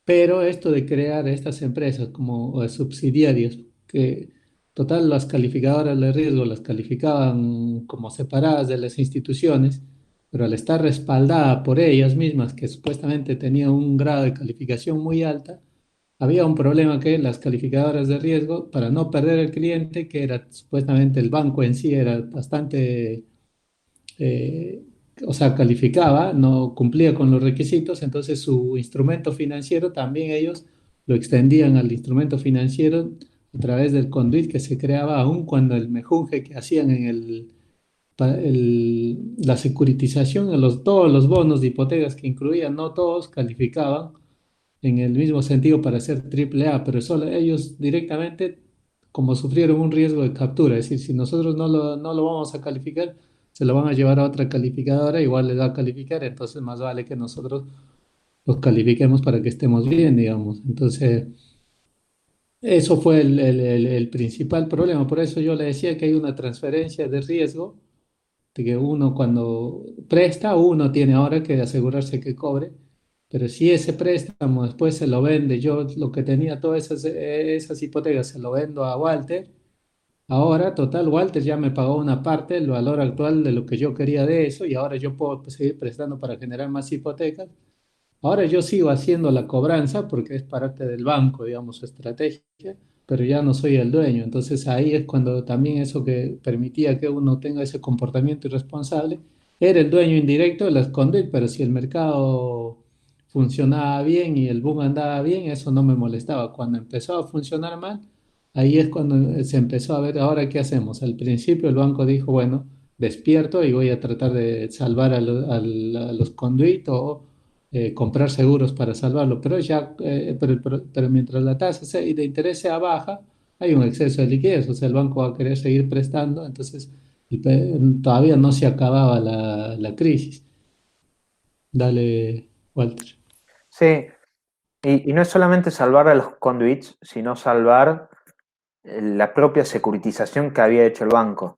Pero esto de crear estas empresas como subsidiarias, que total las calificadoras de riesgo las calificaban como separadas de las instituciones, pero al estar respaldada por ellas mismas, que supuestamente tenían un grado de calificación muy alta, había un problema que las calificadoras de riesgo, para no perder el cliente, que era supuestamente el banco en sí, era bastante, eh, o sea, calificaba, no cumplía con los requisitos, entonces su instrumento financiero también ellos lo extendían al instrumento financiero a través del conduit que se creaba aún cuando el mejunje que hacían en la securitización, todos los bonos de hipotecas que incluían, no todos calificaban en el mismo sentido para ser triple A, pero solo ellos directamente como sufrieron un riesgo de captura. Es decir, si nosotros no lo vamos a calificar, se lo van a llevar a otra calificadora, igual les va a calificar, entonces más vale que nosotros los califiquemos para que estemos bien, digamos. Entonces, eso fue el principal problema. Por eso yo le decía que hay una transferencia de riesgo, de que uno cuando presta, uno tiene ahora que asegurarse que cobre, pero si ese préstamo después se lo vende, yo lo que tenía, todas esas hipotecas, se lo vendo a Walter, ahora total, Walter ya me pagó una parte, el valor actual de lo que yo quería de eso, y ahora yo puedo pues, seguir prestando para generar más hipotecas. Ahora yo sigo haciendo la cobranza porque es parte del banco, digamos, su estrategia, pero ya no soy el dueño. Entonces ahí es cuando también eso que permitía que uno tenga ese comportamiento irresponsable, era el dueño indirecto de las conductas, pero si el mercado funcionaba bien y el boom andaba bien, eso no me molestaba. Cuando empezó a funcionar mal, ahí es cuando se empezó a ver, ahora qué hacemos. Al principio el banco dijo, bueno, despierto y voy a tratar de salvar a los conduitos o comprar seguros para salvarlo, pero mientras la tasa de interés sea baja, hay un exceso de liquidez, o sea, el banco va a querer seguir prestando, entonces todavía no se acababa la crisis. Dale, Walter. Sí, y no es solamente salvar a los conduits, sino salvar la propia securitización que había hecho el banco.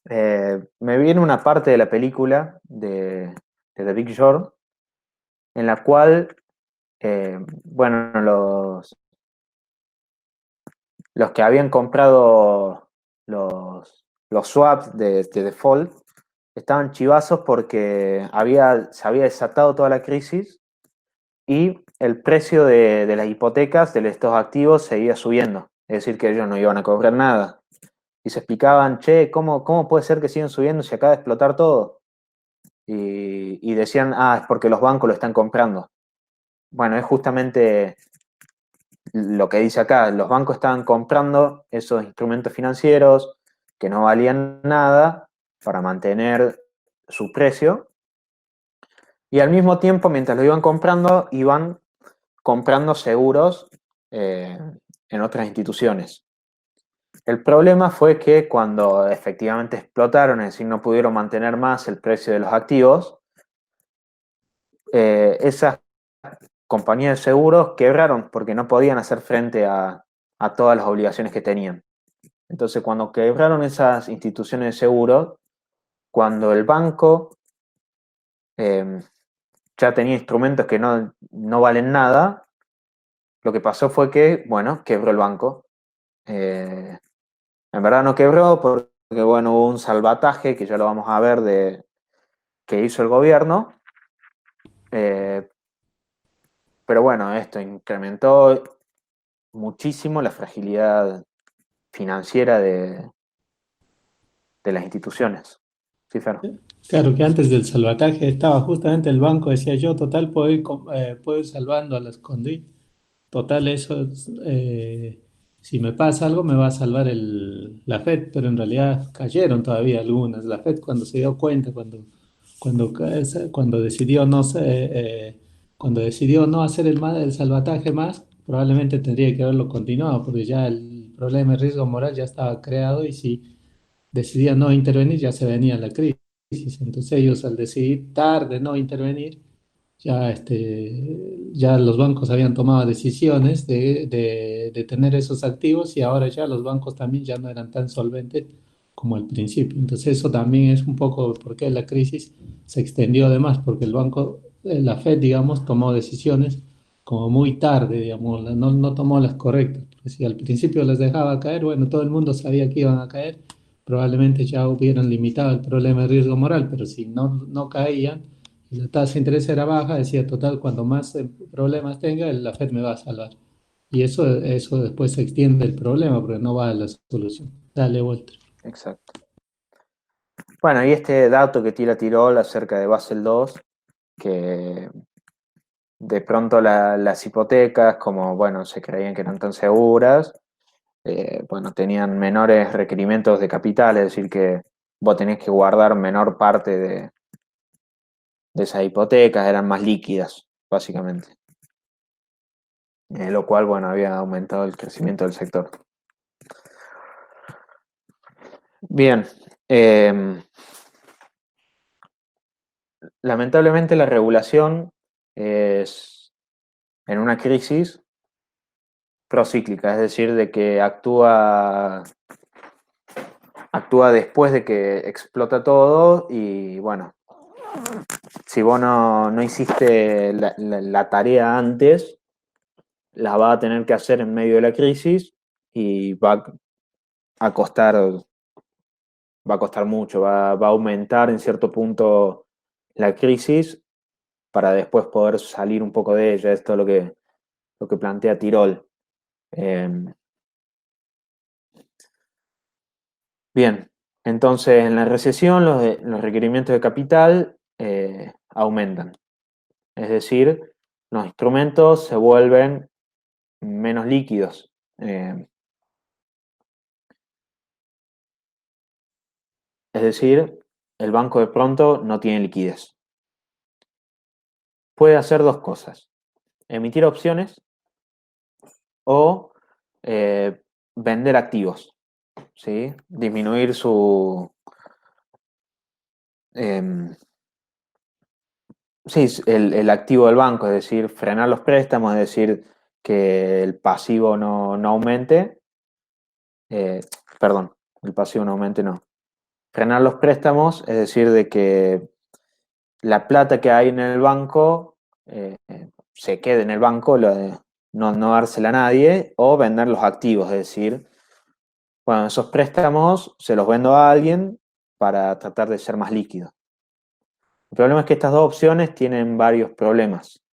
Me viene una parte de la película de The Big Short en la cual, bueno, los que habían comprado los swaps de default estaban chivazos porque se había desatado toda la crisis y el precio de las hipotecas de estos activos seguía subiendo. Es decir, que ellos no iban a cobrar nada. Y se explicaban, che, ¿cómo puede ser que sigan subiendo si acaba de explotar todo? Y decían, es porque los bancos lo están comprando. Bueno, es justamente lo que dice acá, los bancos estaban comprando esos instrumentos financieros que no valían nada para mantener su precio y al mismo tiempo, mientras lo iban comprando seguros eh, en otras instituciones. El problema fue que cuando efectivamente explotaron, es decir, no pudieron mantener más el precio de los activos, esas compañías de seguros quebraron porque no podían hacer frente a todas las obligaciones que tenían. Entonces, cuando quebraron esas instituciones de seguro, cuando el banco ya tenía instrumentos que no valen nada, lo que pasó fue que, bueno, quebró el banco. En verdad no quebró porque, bueno, hubo un salvataje, que ya lo vamos a ver, que hizo el gobierno. Pero bueno, esto incrementó muchísimo la fragilidad financiera de las instituciones. Sí, Fer. Claro que antes del salvataje estaba justamente el banco, decía yo, total, puedo ir salvando a las conduitas. Total, si me pasa algo, me va a salvar la Fed, pero en realidad cayeron todavía algunas. La Fed cuando se dio cuenta, cuando, cuando decidió no, cuando decidió no hacer el salvataje más, probablemente tendría que haberlo continuado, porque ya el problema de riesgo moral ya estaba creado y si decidían no intervenir, ya se venía la crisis. Entonces ellos al decidir tarde no intervenir, ya los bancos habían tomado decisiones de tener esos activos y ahora ya los bancos también ya no eran tan solventes como al principio. Entonces eso también es un poco por qué la crisis se extendió además, porque el banco, la Fed, digamos, tomó decisiones como muy tarde, digamos, no tomó las correctas. Porque si al principio les dejaba caer, bueno, todo el mundo sabía que iban a caer, probablemente ya hubieran limitado el problema de riesgo moral, pero si no caían y la tasa de interés era baja, decía, total, cuando más problemas tenga, la Fed me va a salvar. Y eso después se extiende el problema porque no va a la solución. Dale, Walter. Exacto. Bueno, y este dato que tira Tirol acerca de Basel II, que de pronto las hipotecas, como bueno, se creían que eran tan seguras, bueno, tenían menores requerimientos de capital, es decir, que vos tenías que guardar menor parte de esas hipotecas, eran más líquidas, básicamente. Lo cual, bueno, había aumentado el crecimiento del sector. Bien. Lamentablemente la regulación es en una crisis procíclica, es decir, de que actúa después de que explota todo y bueno, si vos no hiciste la tarea antes, la va a tener que hacer en medio de la crisis y a costar, va a costar mucho, va a aumentar en cierto punto la crisis para después poder salir un poco de ella. Esto es lo que plantea Tirol. Eh, Bien, entonces en la recesión los requerimientos de capital aumentan. Es decir, los instrumentos se vuelven menos líquidos. Es decir, el banco de pronto no tiene liquidez. Puede hacer dos cosas: emitir opciones o vender activos, ¿sí? Disminuir em, sí, el activo del banco, es decir, frenar los préstamos, es decir, que el pasivo no aumente. eh, Perdón, el pasivo no aumente, no. Frenar los préstamos, es decir, de que la plata que hay en el banco se quede en el banco, no dársela a nadie, o vender los activos, es decir, bueno, esos préstamos se los vendo a alguien para tratar de ser más líquido. El problema es que estas dos opciones tienen varios problemas.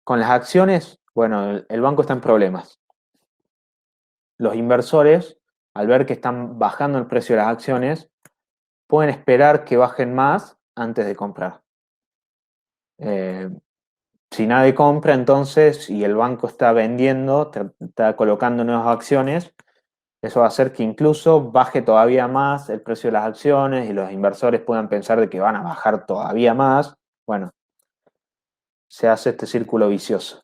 Con las acciones, bueno, el banco está en problemas. Los inversores, al ver que están bajando el precio de las acciones, pueden esperar que bajen más antes de comprar. Si nadie compra, entonces, y el banco está vendiendo, está colocando nuevas acciones, eso va a hacer que incluso baje todavía más el precio de las acciones y los inversores puedan pensar de que van a bajar todavía más. Bueno, se hace este círculo vicioso.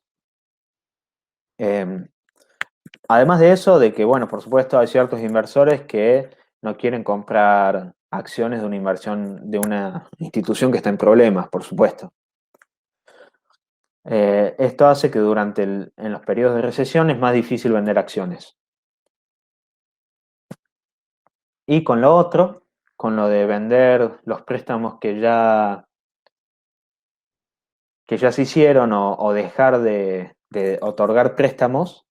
Además de eso, de que, bueno, por supuesto hay ciertos inversores que no quieren comprar acciones de una inversión, de una institución que está en problemas, por supuesto. Esto hace que en los periodos de recesión es más difícil vender acciones. Y con lo otro, con lo de vender los préstamos que ya se hicieron o dejar de otorgar préstamos,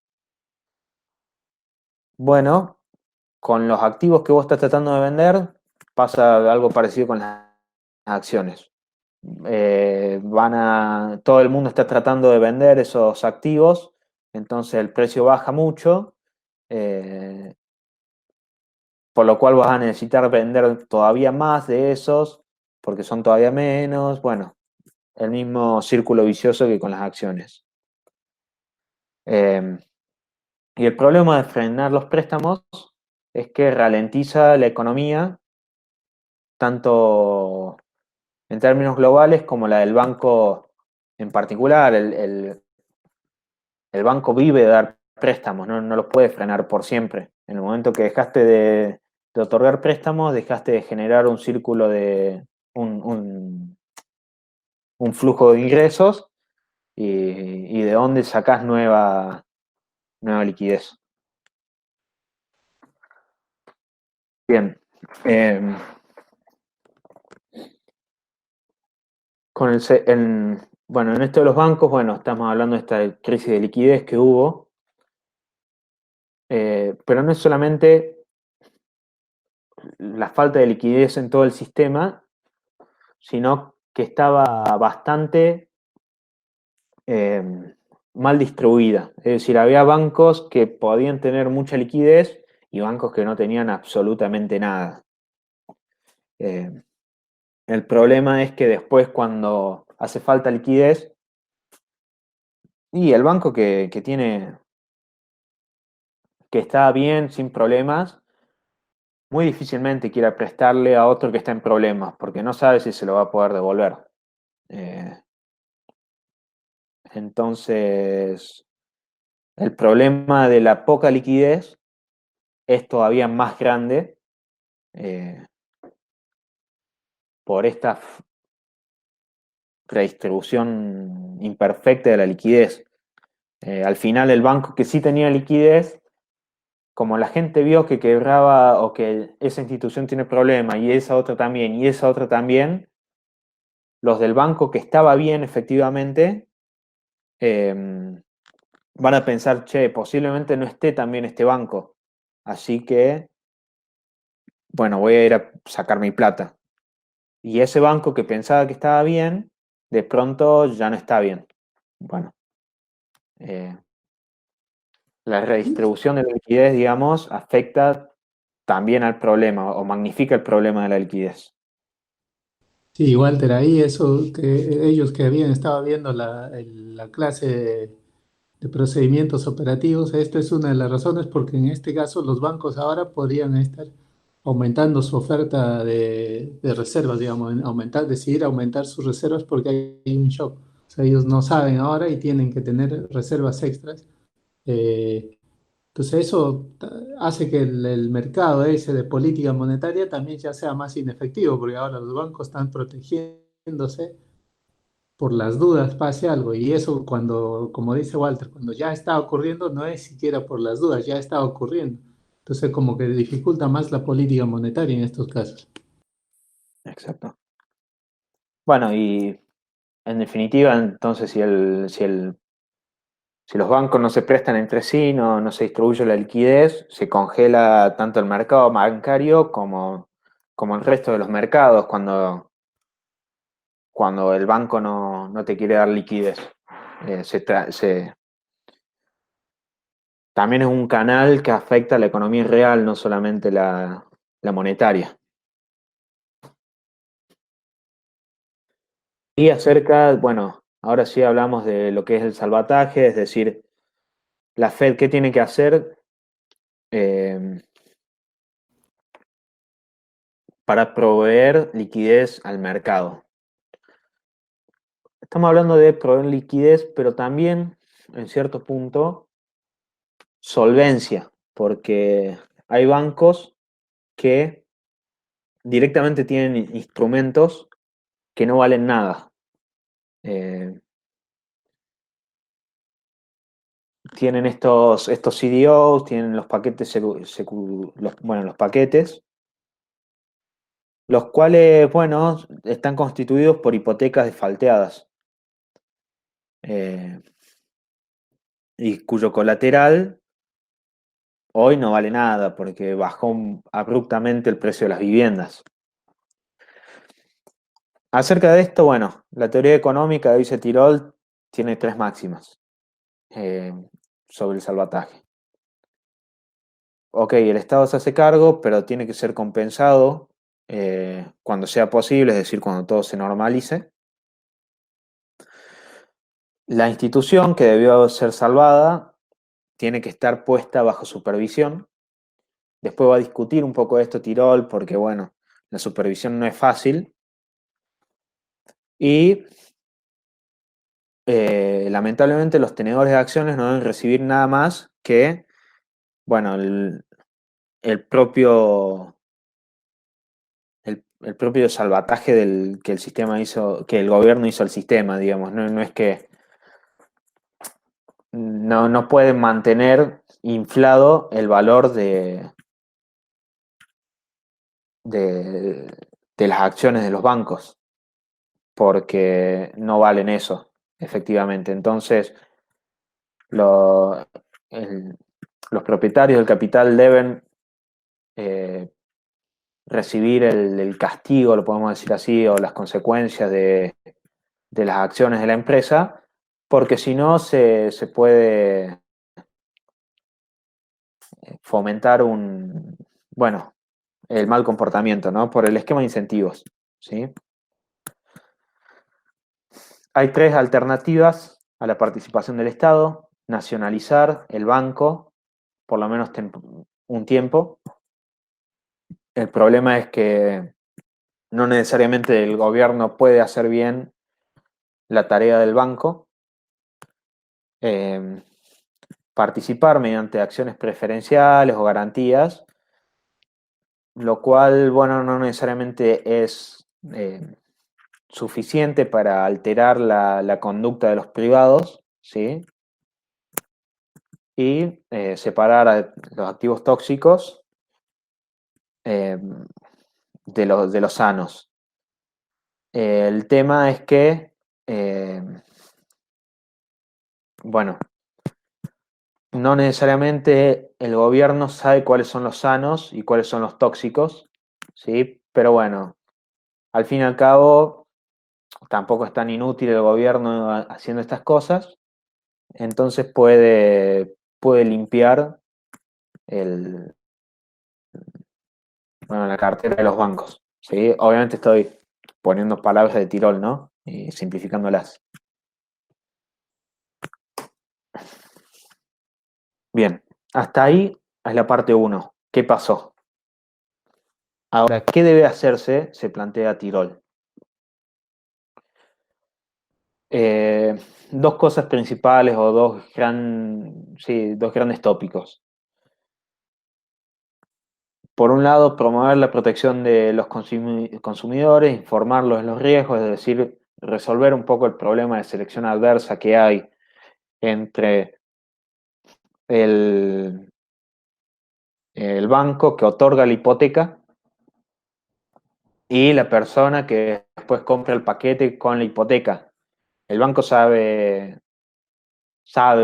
bueno, con los activos que vos estás tratando de vender, pasa algo parecido con las acciones. Todo el mundo está tratando de vender esos activos, entonces el precio baja mucho, eh, por lo cual vas a necesitar vender todavía más de esos, porque son todavía menos. Bueno, el mismo círculo vicioso que con las acciones. Eh, y el problema de frenar los préstamos es que ralentiza la economía, tanto en términos globales como la del banco en particular. El banco vive de dar préstamos, no los puede frenar por siempre. En el momento que dejaste de otorgar préstamos, dejaste de generar un círculo un flujo de ingresos y de dónde sacás nueva liquidez. Bien. Eh, bueno, en esto de los bancos, bueno, estamos hablando de esta crisis de liquidez que hubo, pero no es solamente la falta de liquidez en todo el sistema, sino que estaba bastante eh, mal distribuida. Es decir, había bancos que podían tener mucha liquidez y bancos que no tenían absolutamente nada. El problema es que después cuando hace falta liquidez, y el banco que está bien, sin problemas, muy difícilmente quiera prestarle a otro que está en problemas, porque no sabe si se lo va a poder devolver. Entonces, el problema de la poca liquidez es todavía más grande por esta redistribución imperfecta de la liquidez. Al final el banco que sí tenía liquidez, como la gente vio que quebraba o que esa institución tiene problemas y esa otra también y esa otra también, los del banco que estaba bien efectivamente van a pensar, che, posiblemente no esté tan bien este banco, así que, bueno, voy a ir a sacar mi plata. Y ese banco que pensaba que estaba bien, de pronto ya no está bien. Bueno, la redistribución de la liquidez, digamos, afecta también al problema o magnifica el problema de la liquidez. Sí, Walter, ahí eso que ellos que habían estado viendo la clase de procedimientos operativos, esto es una de las razones porque en este caso los bancos ahora podrían estar aumentando su oferta de reservas, digamos, decidir aumentar sus reservas porque hay un shock. O sea, ellos no saben ahora y tienen que tener reservas extras. Eh, entonces eso hace que el mercado ese de política monetaria también ya sea más inefectivo, porque ahora los bancos están protegiéndose por las dudas pase algo. Y eso cuando, como dice Walter, cuando ya está ocurriendo, no es siquiera por las dudas, ya está ocurriendo. Entonces como que dificulta más la política monetaria en estos casos. Exacto. Bueno, y en definitiva, entonces, si los bancos no se prestan entre sí, no se distribuye la liquidez, se congela tanto el mercado bancario como el resto de los mercados cuando el banco no te quiere dar liquidez. También es un canal que afecta a la economía real, no solamente la monetaria. Y acerca, bueno, ahora sí hablamos de lo que es el salvataje, es decir, la Fed, ¿qué tiene que hacer para proveer liquidez al mercado? Estamos hablando de proveer liquidez, pero también, en cierto punto, solvencia, porque hay bancos que directamente tienen instrumentos que no valen nada. Tienen estos CDOs, tienen los paquetes, los paquetes, los cuales, bueno, están constituidos por hipotecas desfalteadas y cuyo colateral hoy no vale nada porque bajó abruptamente el precio de las viviendas. Acerca de esto, bueno, la teoría económica de Vice Tirol tiene tres máximas eh, sobre el salvataje. Ok, el Estado se hace cargo, pero tiene que ser compensado cuando sea posible, es decir, cuando todo se normalice. La institución que debió ser salvada tiene que estar puesta bajo supervisión. Después va a discutir un poco esto Tirol, porque bueno, la supervisión no es fácil. Y lamentablemente los tenedores de acciones no deben recibir nada más que, bueno, el propio el propio salvataje que el sistema hizo, que el gobierno hizo al sistema, digamos. No es que no pueden mantener inflado el valor de, de las acciones de los bancos, porque no valen eso, efectivamente. Entonces, lo- el- los propietarios del capital deben eh, recibir el castigo, lo podemos decir así, o las consecuencias de las acciones de la empresa, porque si no se puede fomentar bueno, el mal comportamiento, ¿no? Por el esquema de incentivos, ¿sí? Hay tres alternativas a la participación del Estado: nacionalizar el banco, por lo menos un tiempo. El problema es que no necesariamente el gobierno puede hacer bien la tarea del banco. participar mediante acciones preferenciales o garantías, lo cual, bueno, no necesariamente es suficiente para alterar la conducta de los privados, ¿sí? Y separar a los activos tóxicos eh, de los sanos. El tema es que, bueno, no necesariamente el gobierno sabe cuáles son los sanos y cuáles son los tóxicos, ¿sí? Pero bueno, al fin y al cabo, tampoco es tan inútil el gobierno haciendo estas cosas, entonces puede limpiar la cartera de los bancos, ¿sí? Obviamente estoy poniendo palabras de Tirol, ¿no? Y simplificándolas. Bien, hasta ahí es la parte 1. ¿Qué pasó? Ahora, ¿qué debe hacerse? Se plantea Tirol. Dos cosas principales o dos grandes tópicos. Por un lado, promover la protección de los consumidores, informarlos de los riesgos, es decir, resolver un poco el problema de selección adversa que hay entre el, el banco que otorga la hipoteca y la persona que después compra el paquete con la hipoteca. El banco sabe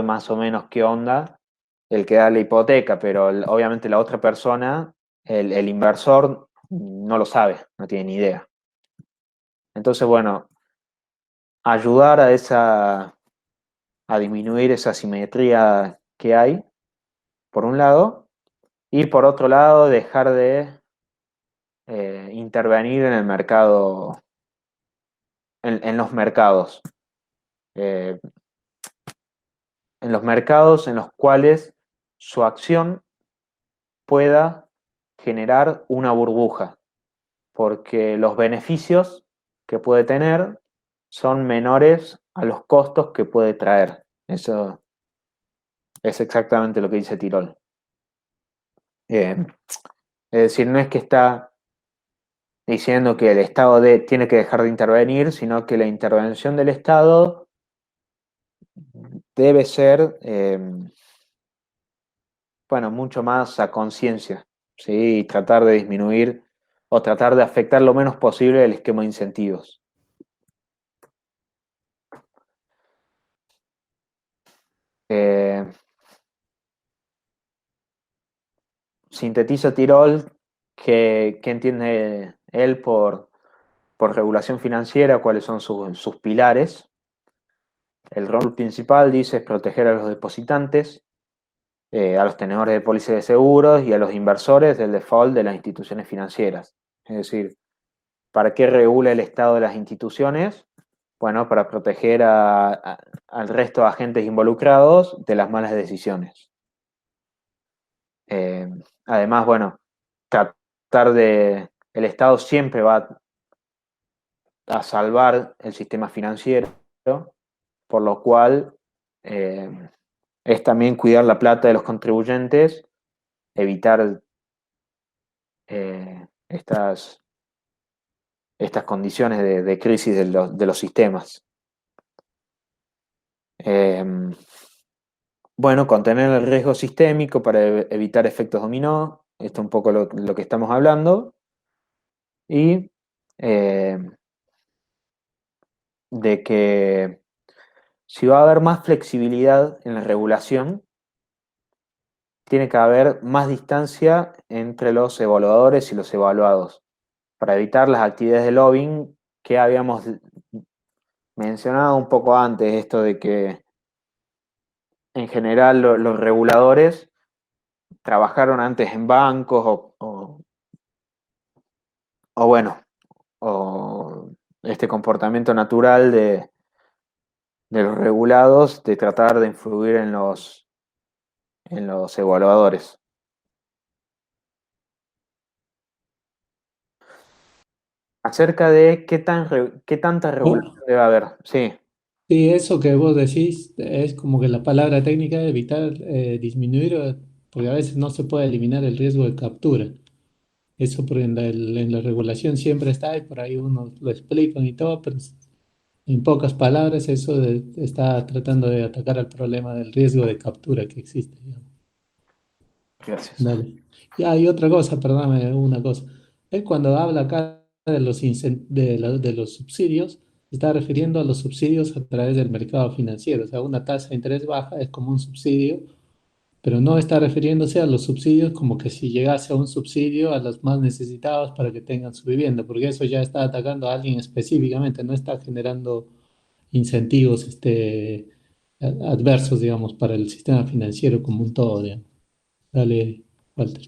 más o menos qué onda el que da la hipoteca, pero obviamente la otra persona, el inversor, no lo sabe, no tiene ni idea. Entonces, bueno, ayudar a disminuir esa asimetría que hay, por un lado, y por otro lado, dejar de intervenir en el mercado, en los mercados. Eh, en los mercados en los cuales su acción pueda generar una burbuja, porque los beneficios que puede tener son menores a los costos que puede traer. Eso es exactamente lo que dice Tirol. Es decir, no es que está diciendo que el Estado tiene que dejar de intervenir, sino que la intervención del Estado debe ser, bueno, mucho más a conciencia, ¿sí? Y tratar de disminuir o tratar de afectar lo menos posible el esquema de incentivos. Eh, Sintetiza Tirol que entiende él por regulación financiera, cuáles son sus pilares. El rol principal, dice, es proteger a los depositantes, a los tenedores de pólizas de seguros y a los inversores del default de las instituciones financieras. Es decir, ¿para qué regula el Estado de las instituciones? Bueno, para proteger al resto de agentes involucrados de las malas decisiones. Además, bueno, el Estado siempre va a salvar el sistema financiero, por lo cual es también cuidar la plata de los contribuyentes, evitar estas condiciones de crisis de los sistemas. Bueno, contener el riesgo sistémico para evitar efectos dominó, esto es un poco lo que estamos hablando, y de que si va a haber más flexibilidad en la regulación, tiene que haber más distancia entre los evaluadores y los evaluados, para evitar las actividades de lobbying que habíamos mencionado un poco antes, esto de que en general los reguladores trabajaron antes en bancos o bueno, o este comportamiento natural de los regulados de tratar de influir en los evaluadores. Acerca de qué tanta regulación debe haber. Sí, Sí, eso que vos decís es como que la palabra técnica es evitar, disminuir, porque a veces no se puede eliminar el riesgo de captura. Eso porque en la regulación siempre está y por ahí uno lo explican y todo, pero en pocas palabras eso está tratando de atacar al problema del riesgo de captura que existe, digamos. Gracias. Dale. Y hay otra cosa, perdóname, una cosa. Él cuando habla acá de de los subsidios, se está refiriendo a los subsidios a través del mercado financiero. O sea, una tasa de interés baja es como un subsidio, pero no está refiriéndose a los subsidios como que si llegase a un subsidio a los más necesitados para que tengan su vivienda, porque eso ya está atacando a alguien específicamente, no está generando incentivos adversos, digamos, para el sistema financiero como un todo, digamos. Dale, Walter.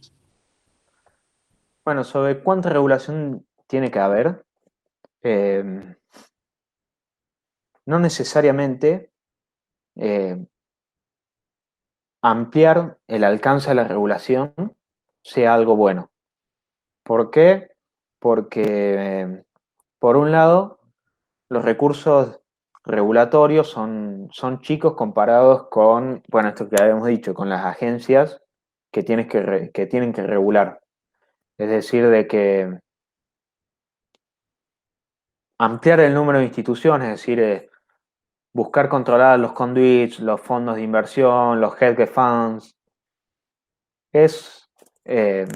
Bueno, sobre cuánta regulación tiene que haber, eh, no necesariamente eh, ampliar el alcance de la regulación sea algo bueno. ¿Por qué? Porque, por un lado, los recursos regulatorios son chicos comparados con, bueno, esto que habíamos dicho, con las agencias que tienen que regular. Es decir, de que ampliar el número de instituciones, es decir, buscar controlar los conduits, los fondos de inversión, los hedge funds, es, eh,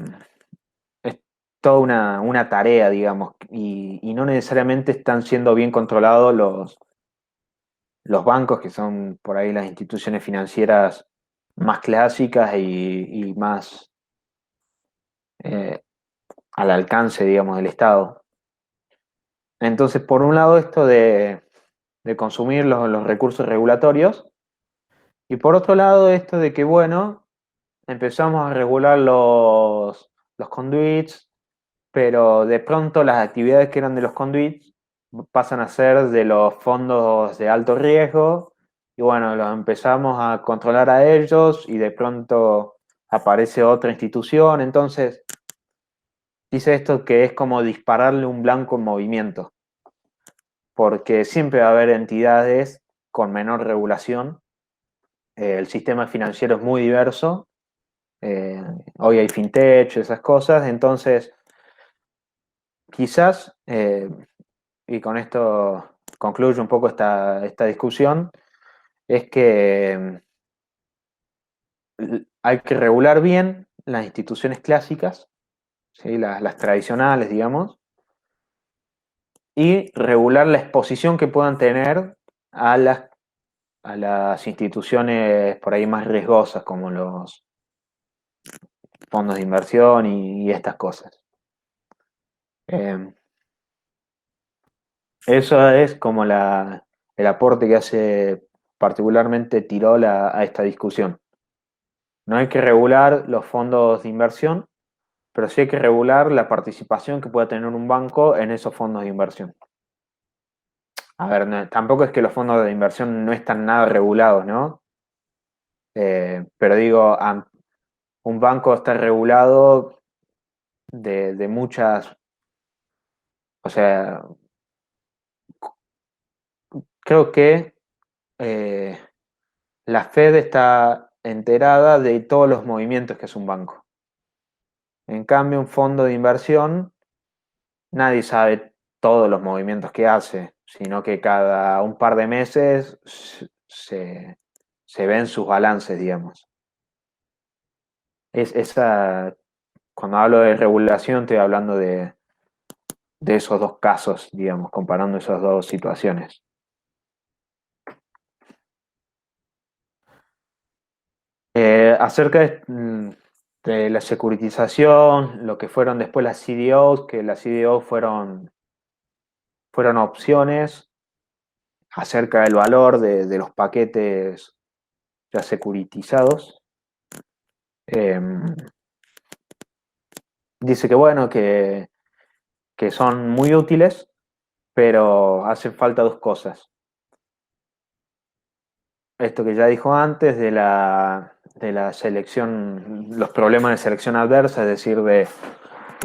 es toda una tarea, digamos, y no necesariamente están siendo bien controlados los bancos, que son por ahí las instituciones financieras más clásicas y más eh, al alcance, digamos, del Estado. Entonces, por un lado, esto de consumir los recursos regulatorios, y por otro lado, esto de que, bueno, empezamos a regular los conduits, pero de pronto las actividades que eran de los conduits pasan a ser de los fondos de alto riesgo y bueno, los empezamos a controlar a ellos y de pronto aparece otra institución. Entonces, dice esto que es como dispararle un blanco en movimiento, porque siempre va a haber entidades con menor regulación. El sistema financiero es muy diverso. Eh, Hoy hay fintech, esas cosas, entonces quizás, y con esto concluyo un poco esta discusión, es que hay que regular bien las instituciones clásicas, ¿sí? Las tradicionales, digamos, y regular la exposición que puedan tener a a las instituciones por ahí más riesgosas, como los fondos de inversión y estas cosas. Eh, Eso es como el aporte que hace particularmente Tirol a esta discusión. No hay que regular los fondos de inversión, pero sí hay que regular la participación que pueda tener un banco en esos fondos de inversión. A ver, tampoco es que los fondos de inversión no están nada regulados, ¿no? Pero digo, un banco está regulado de muchas, o sea, creo que eh, la Fed está enterada de todos los movimientos que hace un banco. En cambio, un fondo de inversión, nadie sabe todos los movimientos que hace, sino que cada un par de meses se ven sus balances, digamos. Esa, cuando hablo de regulación, estoy hablando de esos dos casos, digamos, comparando esas dos situaciones. Acerca de la securitización, lo que fueron después las CDOs, que las CDOs fueron opciones acerca del valor de los paquetes ya securitizados. Eh, Dice que bueno, que son muy útiles, pero hacen falta dos cosas. Esto que ya dijo antes de la selección, los problemas de selección adversa, es decir, de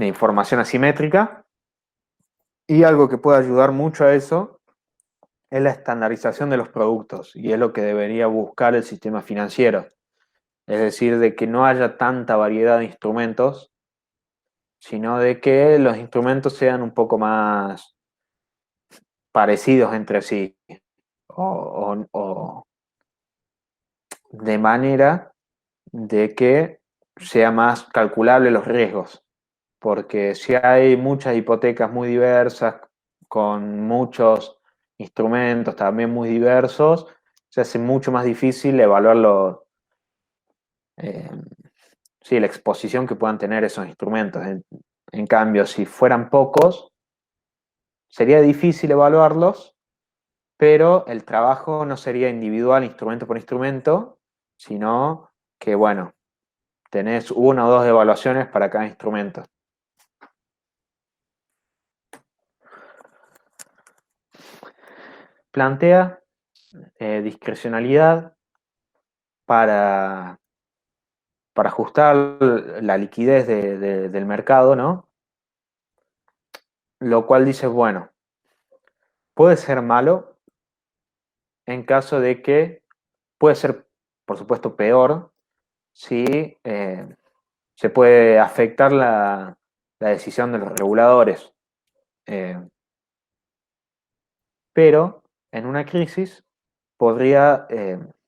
información asimétrica. Y algo que puede ayudar mucho a eso es la estandarización de los productos y es lo que debería buscar el sistema financiero. Es decir, de que no haya tanta variedad de instrumentos, sino de que los instrumentos sean un poco más parecidos entre sí o de manera de que sea más calculable los riesgos. Porque si hay muchas hipotecas muy diversas, con muchos instrumentos también muy diversos, se hace mucho más difícil evaluarlo, eh, sí, la exposición que puedan tener esos instrumentos. En cambio, si fueran pocos, sería difícil evaluarlos, pero el trabajo no sería individual, instrumento por instrumento, sino que, bueno, tenés una o dos evaluaciones para cada instrumento. Plantea discrecionalidad para ajustar la liquidez del mercado, ¿no? Lo cual dice, bueno, puede ser malo en caso de que puede ser, por supuesto, peor si se puede afectar la decisión de los reguladores. Pero en una crisis podría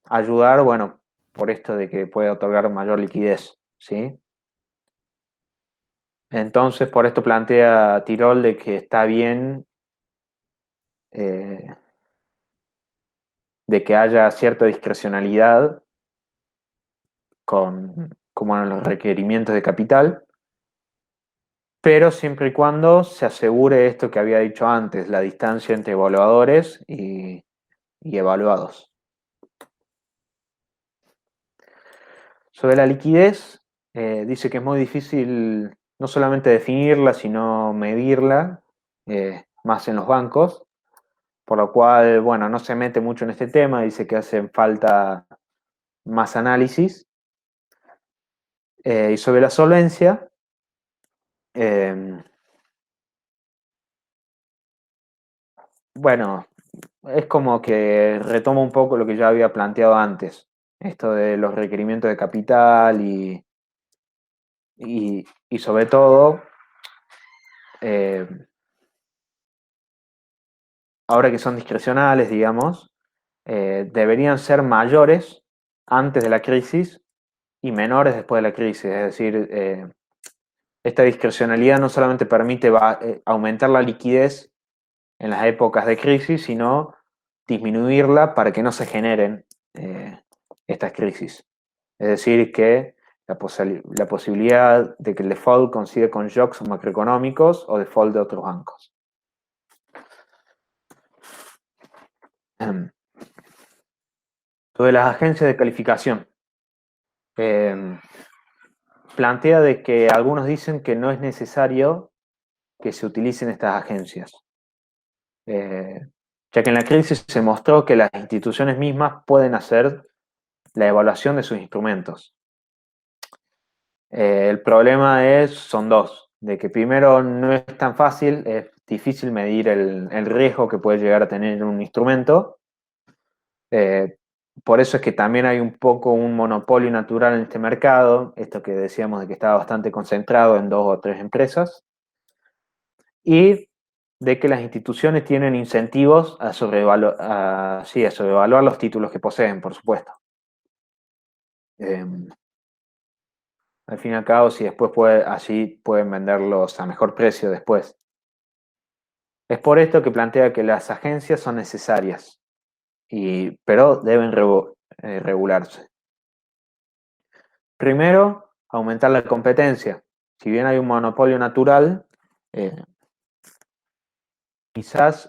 ayudar, bueno, por esto de que puede otorgar mayor liquidez, ¿sí? Entonces, por esto plantea Tirol de que está bien de que haya cierta discrecionalidad como en los requerimientos de capital, pero siempre y cuando se asegure esto que había dicho antes, la distancia entre evaluadores y evaluados. Sobre la liquidez, dice que es muy difícil no solamente definirla, sino medirla, más en los bancos, por lo cual, bueno, no se mete mucho en este tema, dice que hacen falta más análisis. Y sobre la solvencia, bueno, es como que retoma un poco lo que ya había planteado antes, esto de los requerimientos de capital y sobre todo, eh, ahora que son discrecionales, digamos, deberían ser mayores antes de la crisis y menores después de la crisis. Es decir, esta discrecionalidad no solamente permite aumentar la liquidez en las épocas de crisis, sino disminuirla para que no se generen estas crisis. Es decir, que la posibilidad de que el default coincide con shocks macroeconómicos o default de otros bancos. Sobre las agencias de calificación. Plantea de que algunos dicen que no es necesario que se utilicen estas agencias. Ya que en la crisis se mostró que las instituciones mismas pueden hacer la evaluación de sus instrumentos. El problema son dos, de que primero no es tan fácil, es difícil medir el riesgo que puede llegar a tener un instrumento. Por eso es que también hay un poco un monopolio natural en este mercado, esto que decíamos de que estaba bastante concentrado en 2 o 3 empresas, y de que las instituciones tienen incentivos a sobrevaluar los títulos que poseen, por supuesto. Al fin y al cabo, si después así pueden venderlos a mejor precio después. Es por esto que plantea que las agencias son necesarias, pero deben regularse. Primero, aumentar la competencia. Si bien hay un monopolio natural, quizás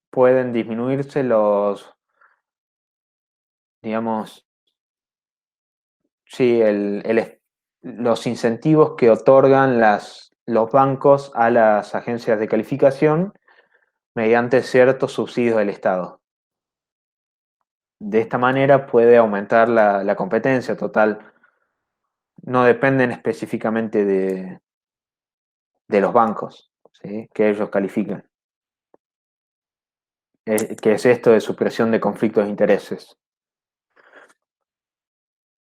pueden disminuirse digamos, sí, los incentivos que otorgan los bancos a las agencias de calificación mediante ciertos subsidios del Estado. De esta manera puede aumentar la competencia total. No dependen específicamente de los bancos, ¿sí?, que ellos califican. que es esto de supresión de conflictos de intereses.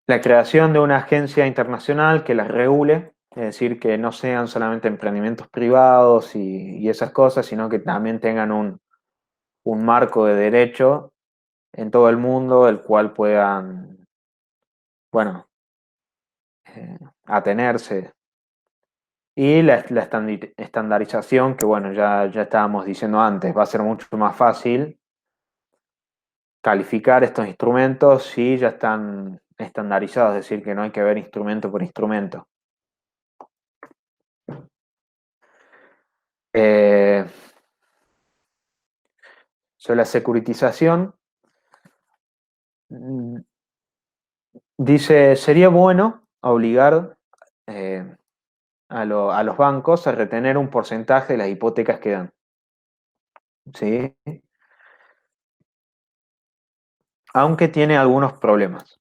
La creación de una agencia internacional que las regule, es decir, que no sean solamente emprendimientos privados y esas cosas, sino que también tengan un marco de derecho en todo el mundo, el cual puedan, bueno, atenerse. Y la estandarización, que bueno, ya estábamos diciendo antes, va a ser mucho más fácil calificar estos instrumentos si ya están estandarizados, es decir, que no hay que ver instrumento por instrumento. Sobre la securitización, dice, sería bueno obligar a los bancos a retener un porcentaje de las hipotecas que dan. ¿Sí? Aunque tiene algunos problemas.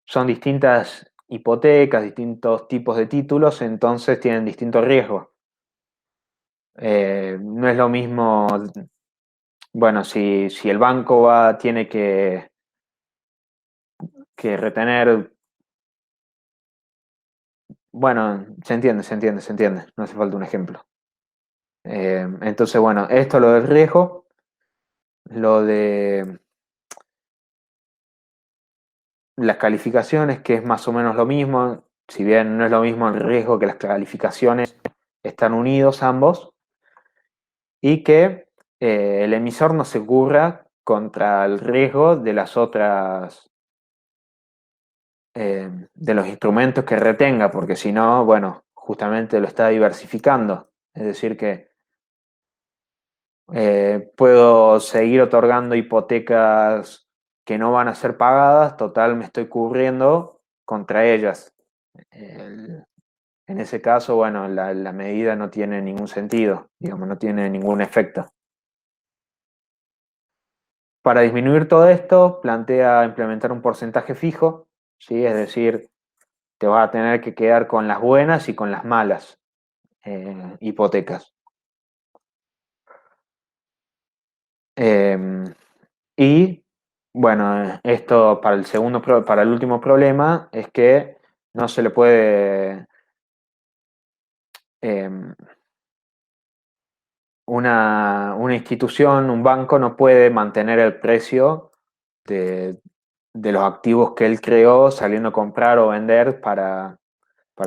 Son distintas hipotecas, distintos tipos de títulos, entonces tienen distintos riesgos. No es lo mismo, bueno, si el banco tiene que retener, bueno, se entiende, no hace falta un ejemplo. Entonces, bueno, esto lo del riesgo, lo de las calificaciones, que es más o menos lo mismo, si bien no es lo mismo el riesgo que las calificaciones, están unidos ambos, y que el emisor no se cubra contra el riesgo de las otras, de los instrumentos que retenga, porque si no, bueno, justamente lo está diversificando. Es decir, que puedo seguir otorgando hipotecas que no van a ser pagadas, total, me estoy cubriendo contra ellas. En ese caso, bueno, la medida no tiene ningún sentido, digamos, no tiene ningún efecto. Para disminuir todo esto, plantea implementar un porcentaje fijo, ¿sí? Es decir, te vas a tener que quedar con las buenas y con las malas hipotecas. Y bueno, esto para el último problema es que no se le puede una institución, un banco no puede mantener el precio de los activos que él creó saliendo a comprar o vender para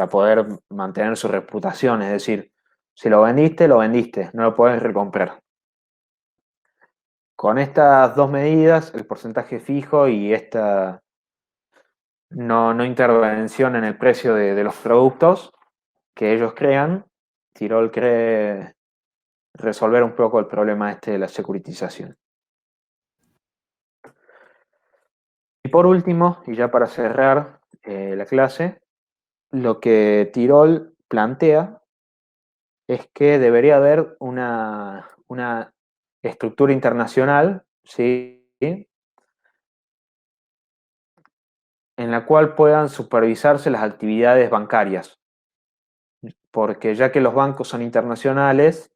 poder mantener su reputación. Es decir, si lo vendiste, no lo puedes recomprar. Con estas dos medidas, el porcentaje fijo y esta no intervención en el precio de los productos que ellos crean, Tirol cree resolver un poco el problema este de la securitización. Y por último, y ya para cerrar la clase, lo que Tirol plantea es que debería haber una estructura internacional, ¿sí?, en la cual puedan supervisarse las actividades bancarias. Porque ya que los bancos son internacionales,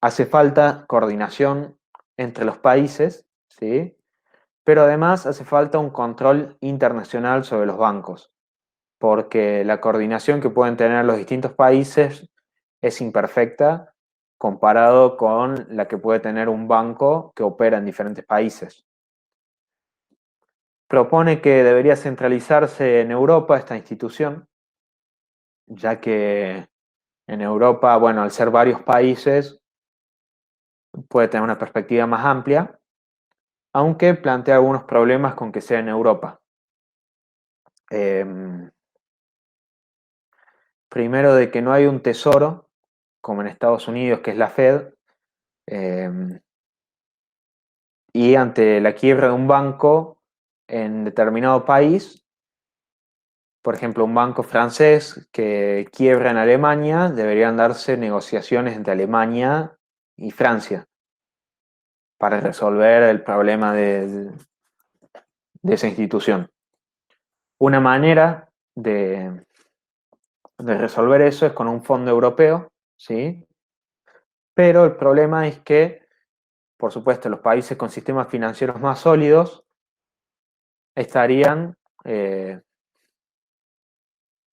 hace falta coordinación entre los países, ¿sí?, pero además hace falta un control internacional sobre los bancos, porque la coordinación que pueden tener los distintos países es imperfecta comparado con la que puede tener un banco que opera en diferentes países. Propone que debería centralizarse en Europa esta institución, ya que en Europa, bueno, al ser varios países, puede tener una perspectiva más amplia, aunque plantea algunos problemas con que sea en Europa. Primero, de que no hay un tesoro, como en Estados Unidos, que es la Fed, y ante la quiebra de un banco en determinado país, por ejemplo, un banco francés que quiebra en Alemania, deberían darse negociaciones entre Alemania y Francia para resolver el problema de esa institución. Una manera de resolver eso es con un fondo europeo, ¿sí? Pero el problema es que, por supuesto, los países con sistemas financieros más sólidos estarían,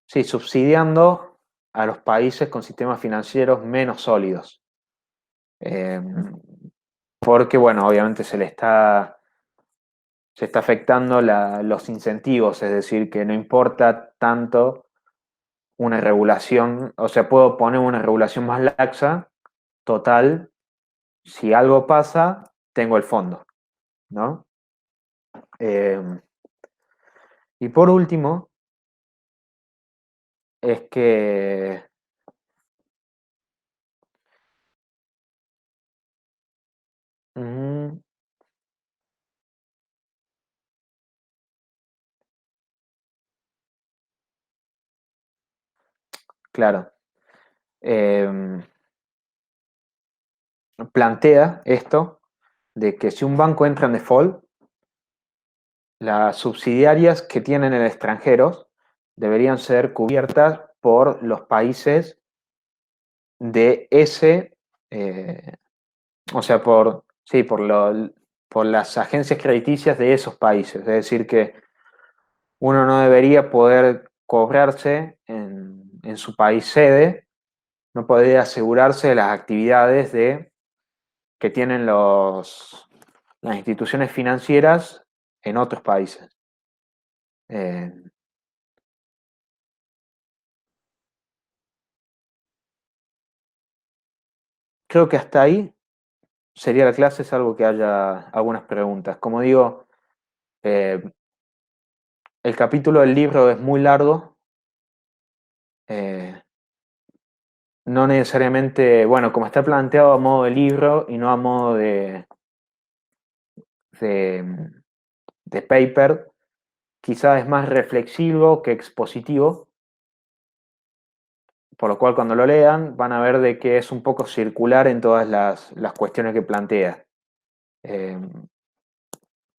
sí, subsidiando a los países con sistemas financieros menos sólidos. Porque, bueno, obviamente se está afectando los incentivos, es decir, que no importa tanto una regulación, o sea, puedo poner una regulación más laxa, total, si algo pasa, tengo el fondo, ¿no? Y por último, es que mm, claro, plantea esto de que si un banco entra en default, las subsidiarias que tienen el extranjero deberían ser cubiertas por los países de ese, o sea, sí, por las agencias crediticias de esos países. Es decir, que uno no debería poder cobrarse en su país sede, no podría asegurarse de las actividades que tienen las instituciones financieras en otros países. Eh, Creo que hasta ahí sería la clase, salvo que haya algunas preguntas. Como digo, eh, el capítulo del libro es muy largo. No necesariamente, bueno, como está planteado a modo de libro y no a modo de, de paper, quizás es más reflexivo que expositivo, por lo cual cuando lo lean van a ver de que es un poco circular en todas las cuestiones que plantea. Eh,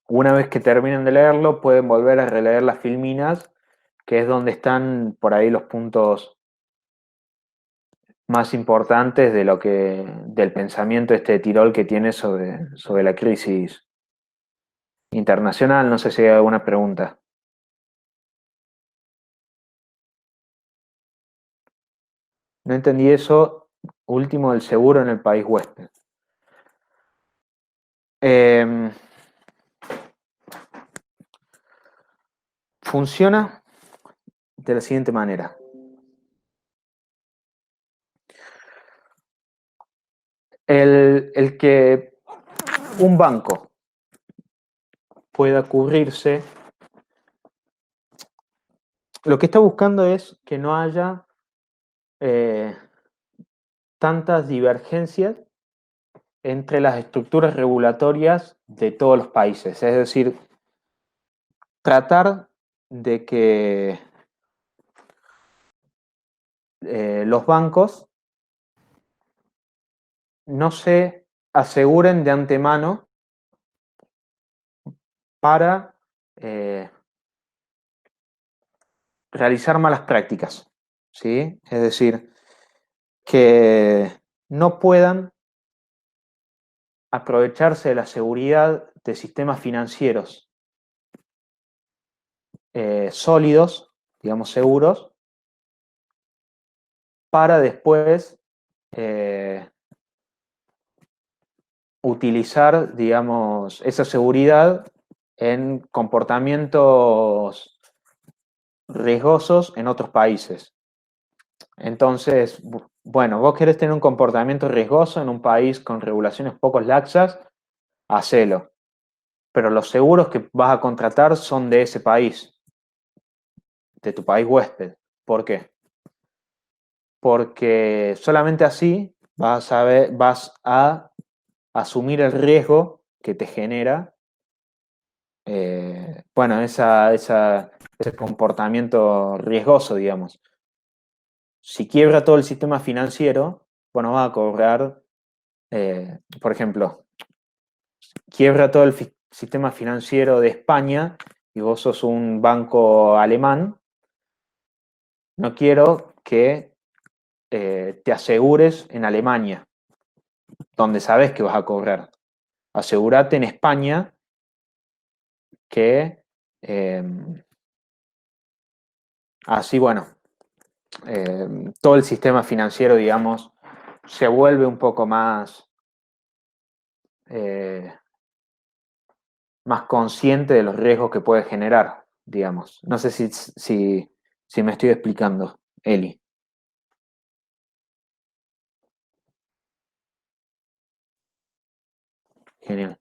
una vez que terminen de leerlo, pueden volver a releer las filminas, que es donde están por ahí los puntos más importantes del pensamiento de Tirol que tiene sobre la crisis internacional. No sé si hay alguna pregunta. No entendí eso último del seguro en el país huésped. Funciona de la siguiente manera. El que un banco pueda cubrirse, lo que está buscando es que no haya tantas divergencias entre las estructuras regulatorias de todos los países. Es decir, tratar de que los bancos no se aseguren de antemano para realizar malas prácticas, ¿sí? Es decir, que no puedan aprovecharse de la seguridad de sistemas financieros sólidos, digamos seguros, para después utilizar, digamos, esa seguridad en comportamientos riesgosos en otros países. Entonces, bueno, vos querés tener un comportamiento riesgoso en un país con regulaciones poco laxas, hacelo. Pero los seguros que vas a contratar son de ese país, de tu país huésped. ¿Por qué? Porque solamente así vas a asumir el riesgo que te genera, bueno, ese comportamiento riesgoso, digamos. Si quiebra todo el sistema financiero, bueno, vas a cobrar, por ejemplo, quiebra todo el sistema financiero de España y vos sos un banco alemán, no quiero que te asegures en Alemania, donde sabes que vas a cobrar. Asegúrate en España que así, bueno, todo el sistema financiero, digamos, se vuelve un poco más consciente de los riesgos que puede generar, digamos. No sé si me estoy explicando, Eli. Genial.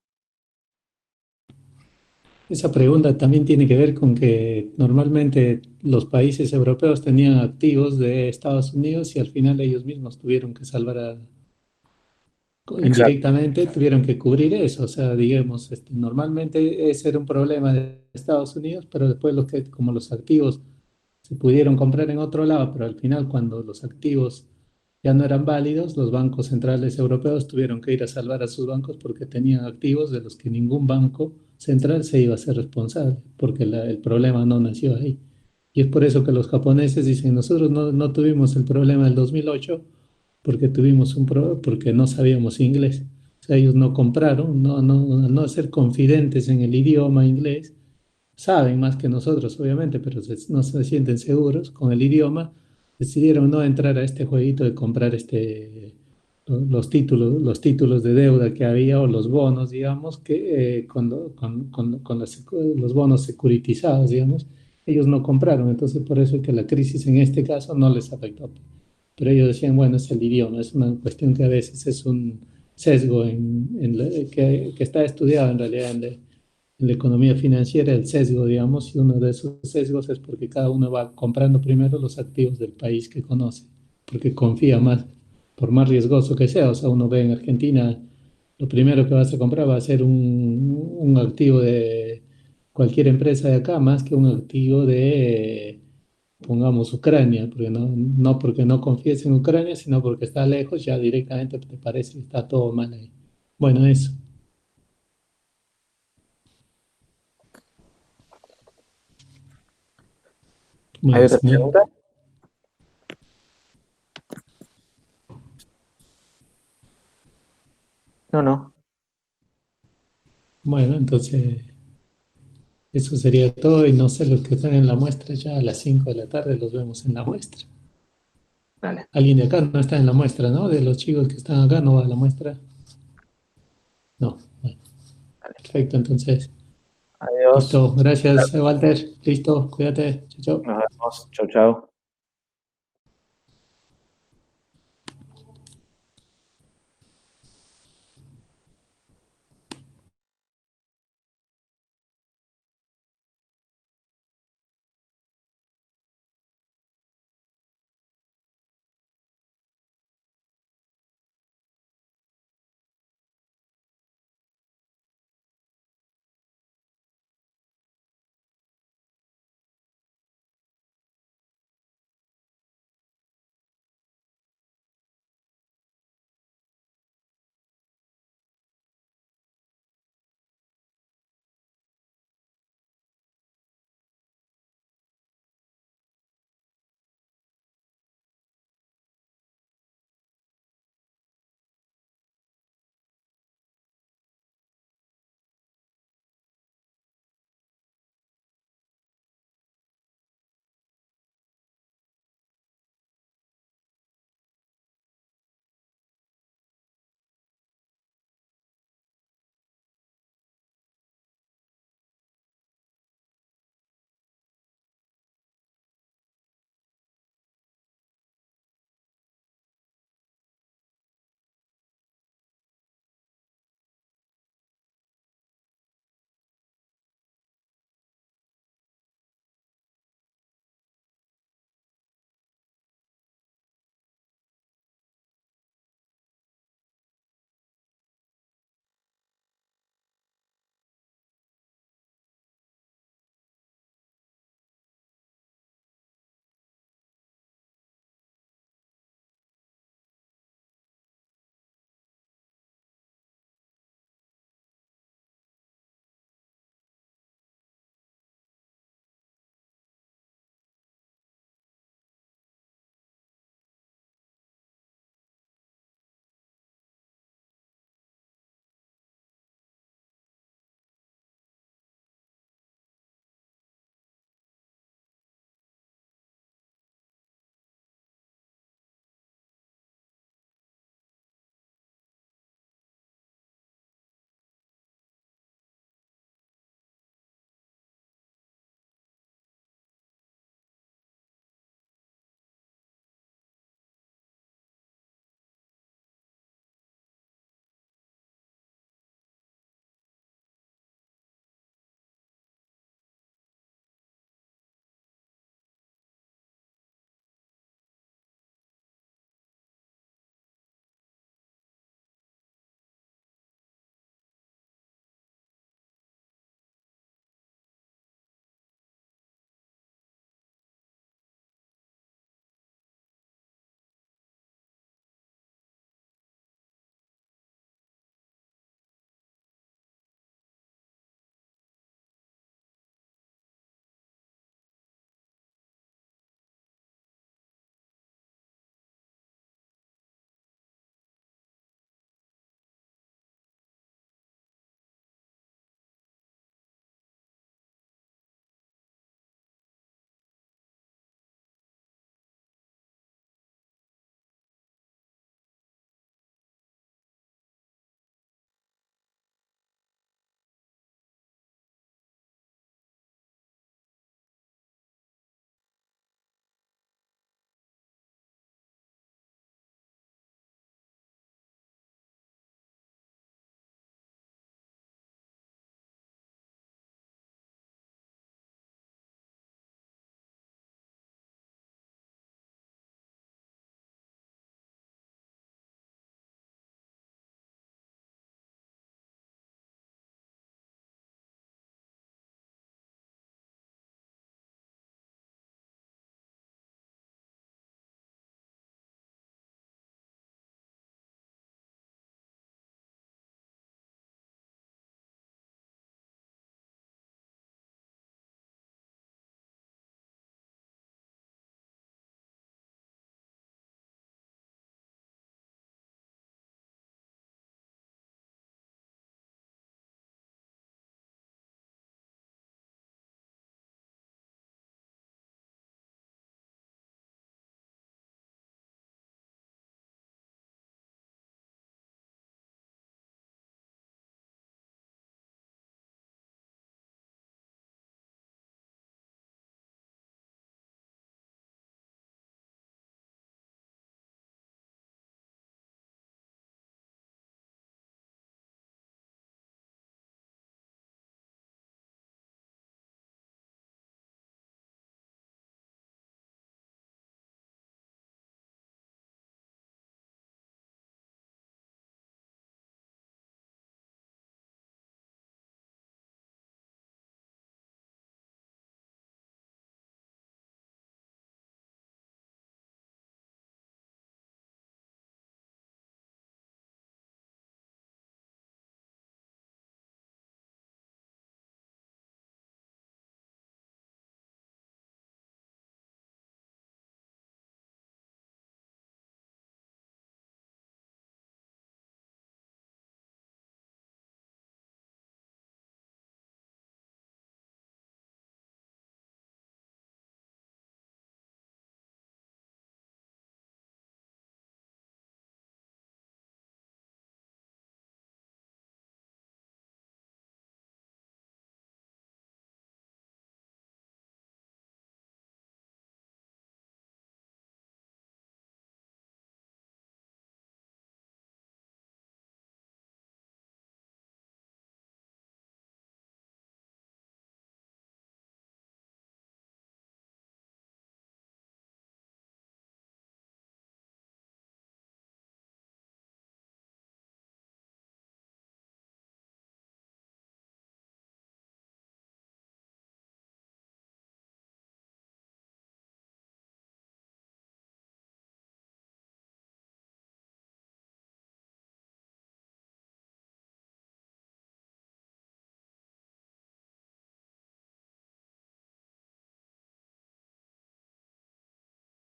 Esa pregunta también tiene que ver con que normalmente los países europeos tenían activos de Estados Unidos y al final ellos mismos tuvieron que Exacto. indirectamente tuvieron que cubrir eso. O sea, digamos, normalmente ese era un problema de Estados Unidos, pero después como los activos se pudieron comprar en otro lado, pero al final cuando los activos ya no eran válidos, los bancos centrales europeos tuvieron que ir a salvar a sus bancos porque tenían activos de los que ningún banco central se iba a ser responsable, porque el problema no nació ahí. Y es por eso que los japoneses dicen, nosotros no tuvimos el problema del 2008 porque porque no sabíamos inglés. O sea, ellos no compraron, no ser confidentes en el idioma inglés, saben más que nosotros, obviamente, pero no se sienten seguros con el idioma, decidieron no entrar a este jueguito de comprar los títulos de deuda que había o los bonos, digamos, los bonos securitizados, digamos, ellos no compraron. Entonces, por eso es que la crisis en este caso no les afectó. Pero ellos decían, bueno, es el idioma, es una cuestión que a veces es un sesgo que está estudiado en realidad en la economía financiera, el sesgo, digamos, y uno de esos sesgos es porque cada uno va comprando primero los activos del país que conoce, porque confía más, por más riesgoso que sea. O sea, uno ve en Argentina, lo primero que vas a comprar va a ser un activo de cualquier empresa de acá, más que un activo de, pongamos, Ucrania, porque no porque no confíes en Ucrania, sino porque está lejos, ya directamente te parece que está todo mal ahí. Bueno, eso. ¿Hay Bueno, otra si no, pregunta? No, no. bueno, entonces eso sería todo y no sé, los que están en la muestra ya a las 5 de la tarde los vemos en la muestra. Dale. Alguien de acá no está en la muestra, ¿no? De los chicos que están acá no va a la muestra. No, bueno, perfecto, entonces, Adiós. listo. Gracias, Walter. Listo, cuídate. Chao, chao. Nos vemos. Chau, chau.